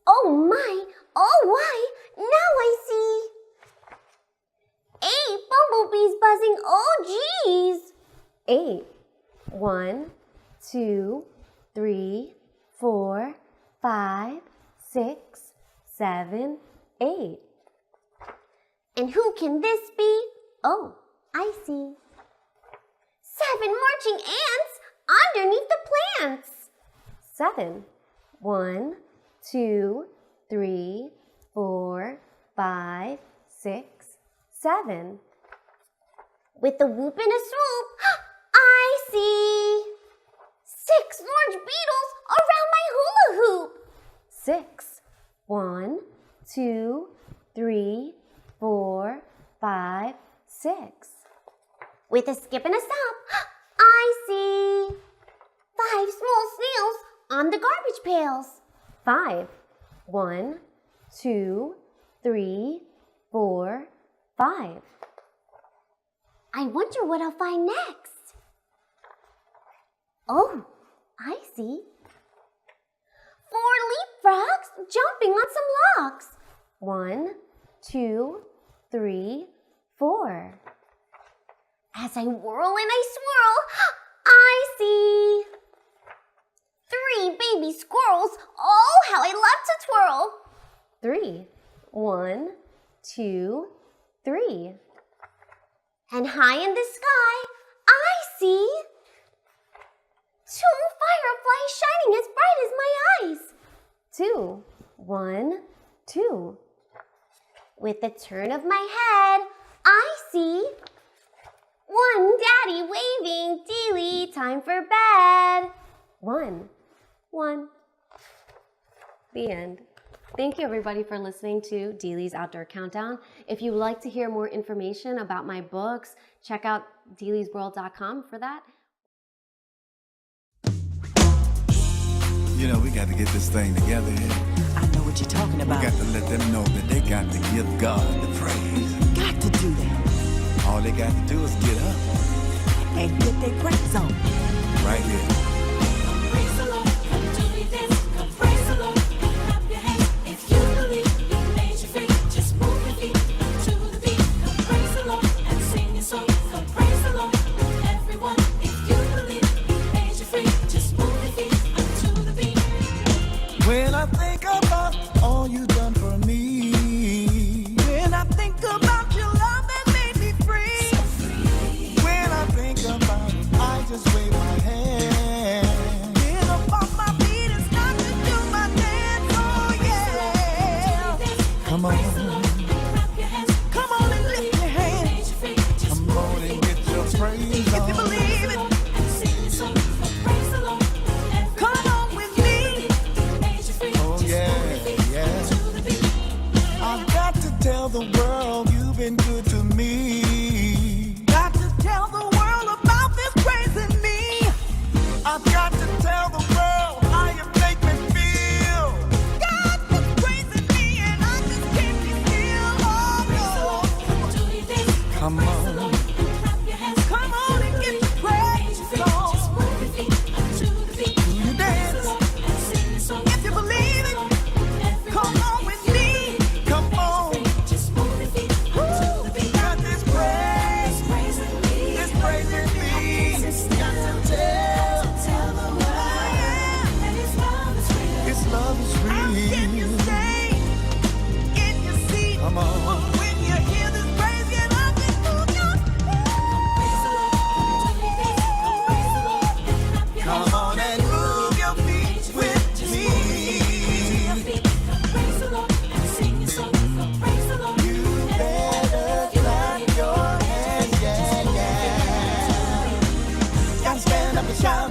O: Oh my, oh why, now I see 8 bumblebees buzzing, oh geez.
N: 8. 1, 2, 3, 4, 5, 6, 7, 8.
O: And who can this be? Oh, I see 7 marching ants underneath the plants.
N: 7. 1, 2, 3, 4, 5, 6, 7.
O: With a whoop and a swoop, I see 6 large beetles around my hula hoop.
N: 6. 1, 2, 3, 4, 5, 6.
O: With a skip and a stop, I see 5 small snails on the garbage pails.
N: 5. 1, 2, 3, 4, 5.
O: I wonder what I'll find next. Oh, I see 4 leapfrogs jumping on some logs.
N: 1, 2, 3, 4.
O: As I whirl and I swirl, I see 3 baby squirrels. Oh, how I love to twirl.
N: 3. 1, 2, 3.
O: And high in the sky, I see 2 fireflies shining as bright as my eyes.
N: 2. 1, 2.
O: With a turn of my head, I see 1 daddy waving, Dealey, time for bed.
N: 1, 1. The end. Thank you everybody for listening to Dealey's Outdoor Countdown. If you would like to hear more information about my books, check out dealeysworld.com for that.
P: You know, we got to get this thing together here.
Q: I know what you're talking about.
P: We got to let them know that they got to give God the praise.
Q: Got to do that.
P: All they got to do is get up
Q: and get their praise on.
P: Right here.
D: Praise the Lord, come to me dance. Come praise the Lord, clap your hands. If you believe He made you free, just move your feet to the beat. Come praise the Lord and sing your song. Come praise the Lord, everyone. If you believe He made you free, just move your feet to the beat.
J: When I think about all you done for me, when I think about your love that made me free, when I think about it, I just wave my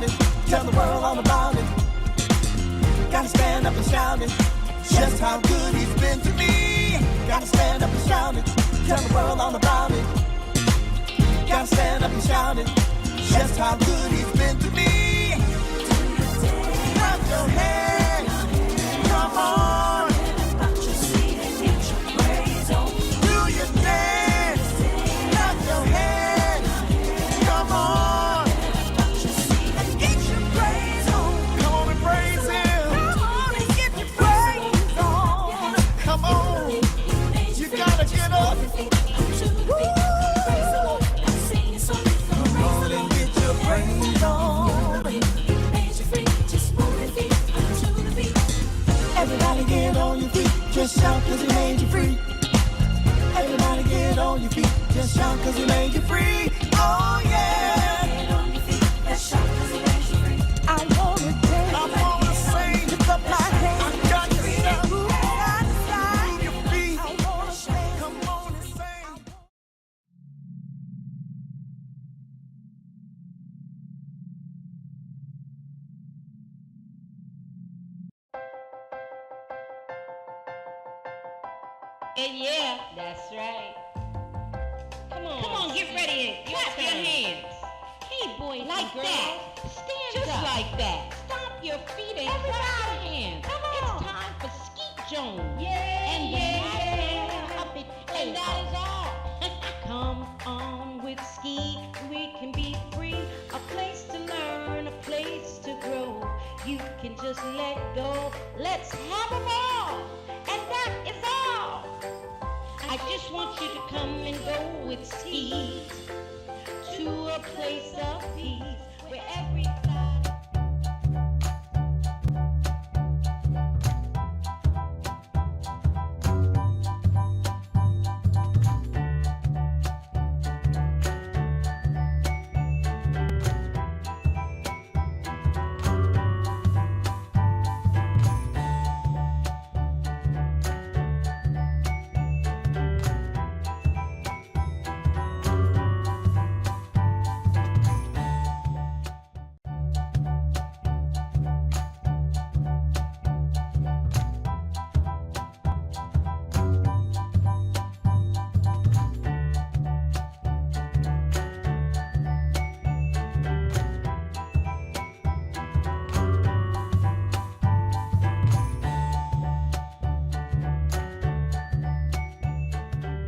J: it. Tell the world all about it. Gotta stand up and shout it. Just how good he's been to me. Gotta stand up and shout it. Tell the world all about it. Gotta stand up and shout it. Just how good he's been to me. Clap your hands. Come on. Do your dance. Clap your hands. Come on. Get your praise on. Come on and praise him. Come on and get your praise on. Come on. You gotta get up. Come on and get your praise on. Everybody get on your feet. Just shout 'cause he made you free. Everybody get on your feet. Just shout 'cause he made you free. Oh yeah. Get on your feet. Just shout 'cause he made you free. I wanna dance. I wanna sing. Lift up my hands. I got to shout. Move your feet. I wanna sing. Come on and sing.
A: And yeah, that's right. Come on, get ready and clap your hands. Hey, boys, like and girls, that. Stand just up. Like that. Stomp your feet and clap your hands. Come on. It's time for Skeet Jones. And the Puppet and that is all. Come on with Skeet, we can be free. A place to learn, a place to grow. You can just let go. Let's have a ball. And that is all. I just want you to come and go with Skeet to a place of peace where every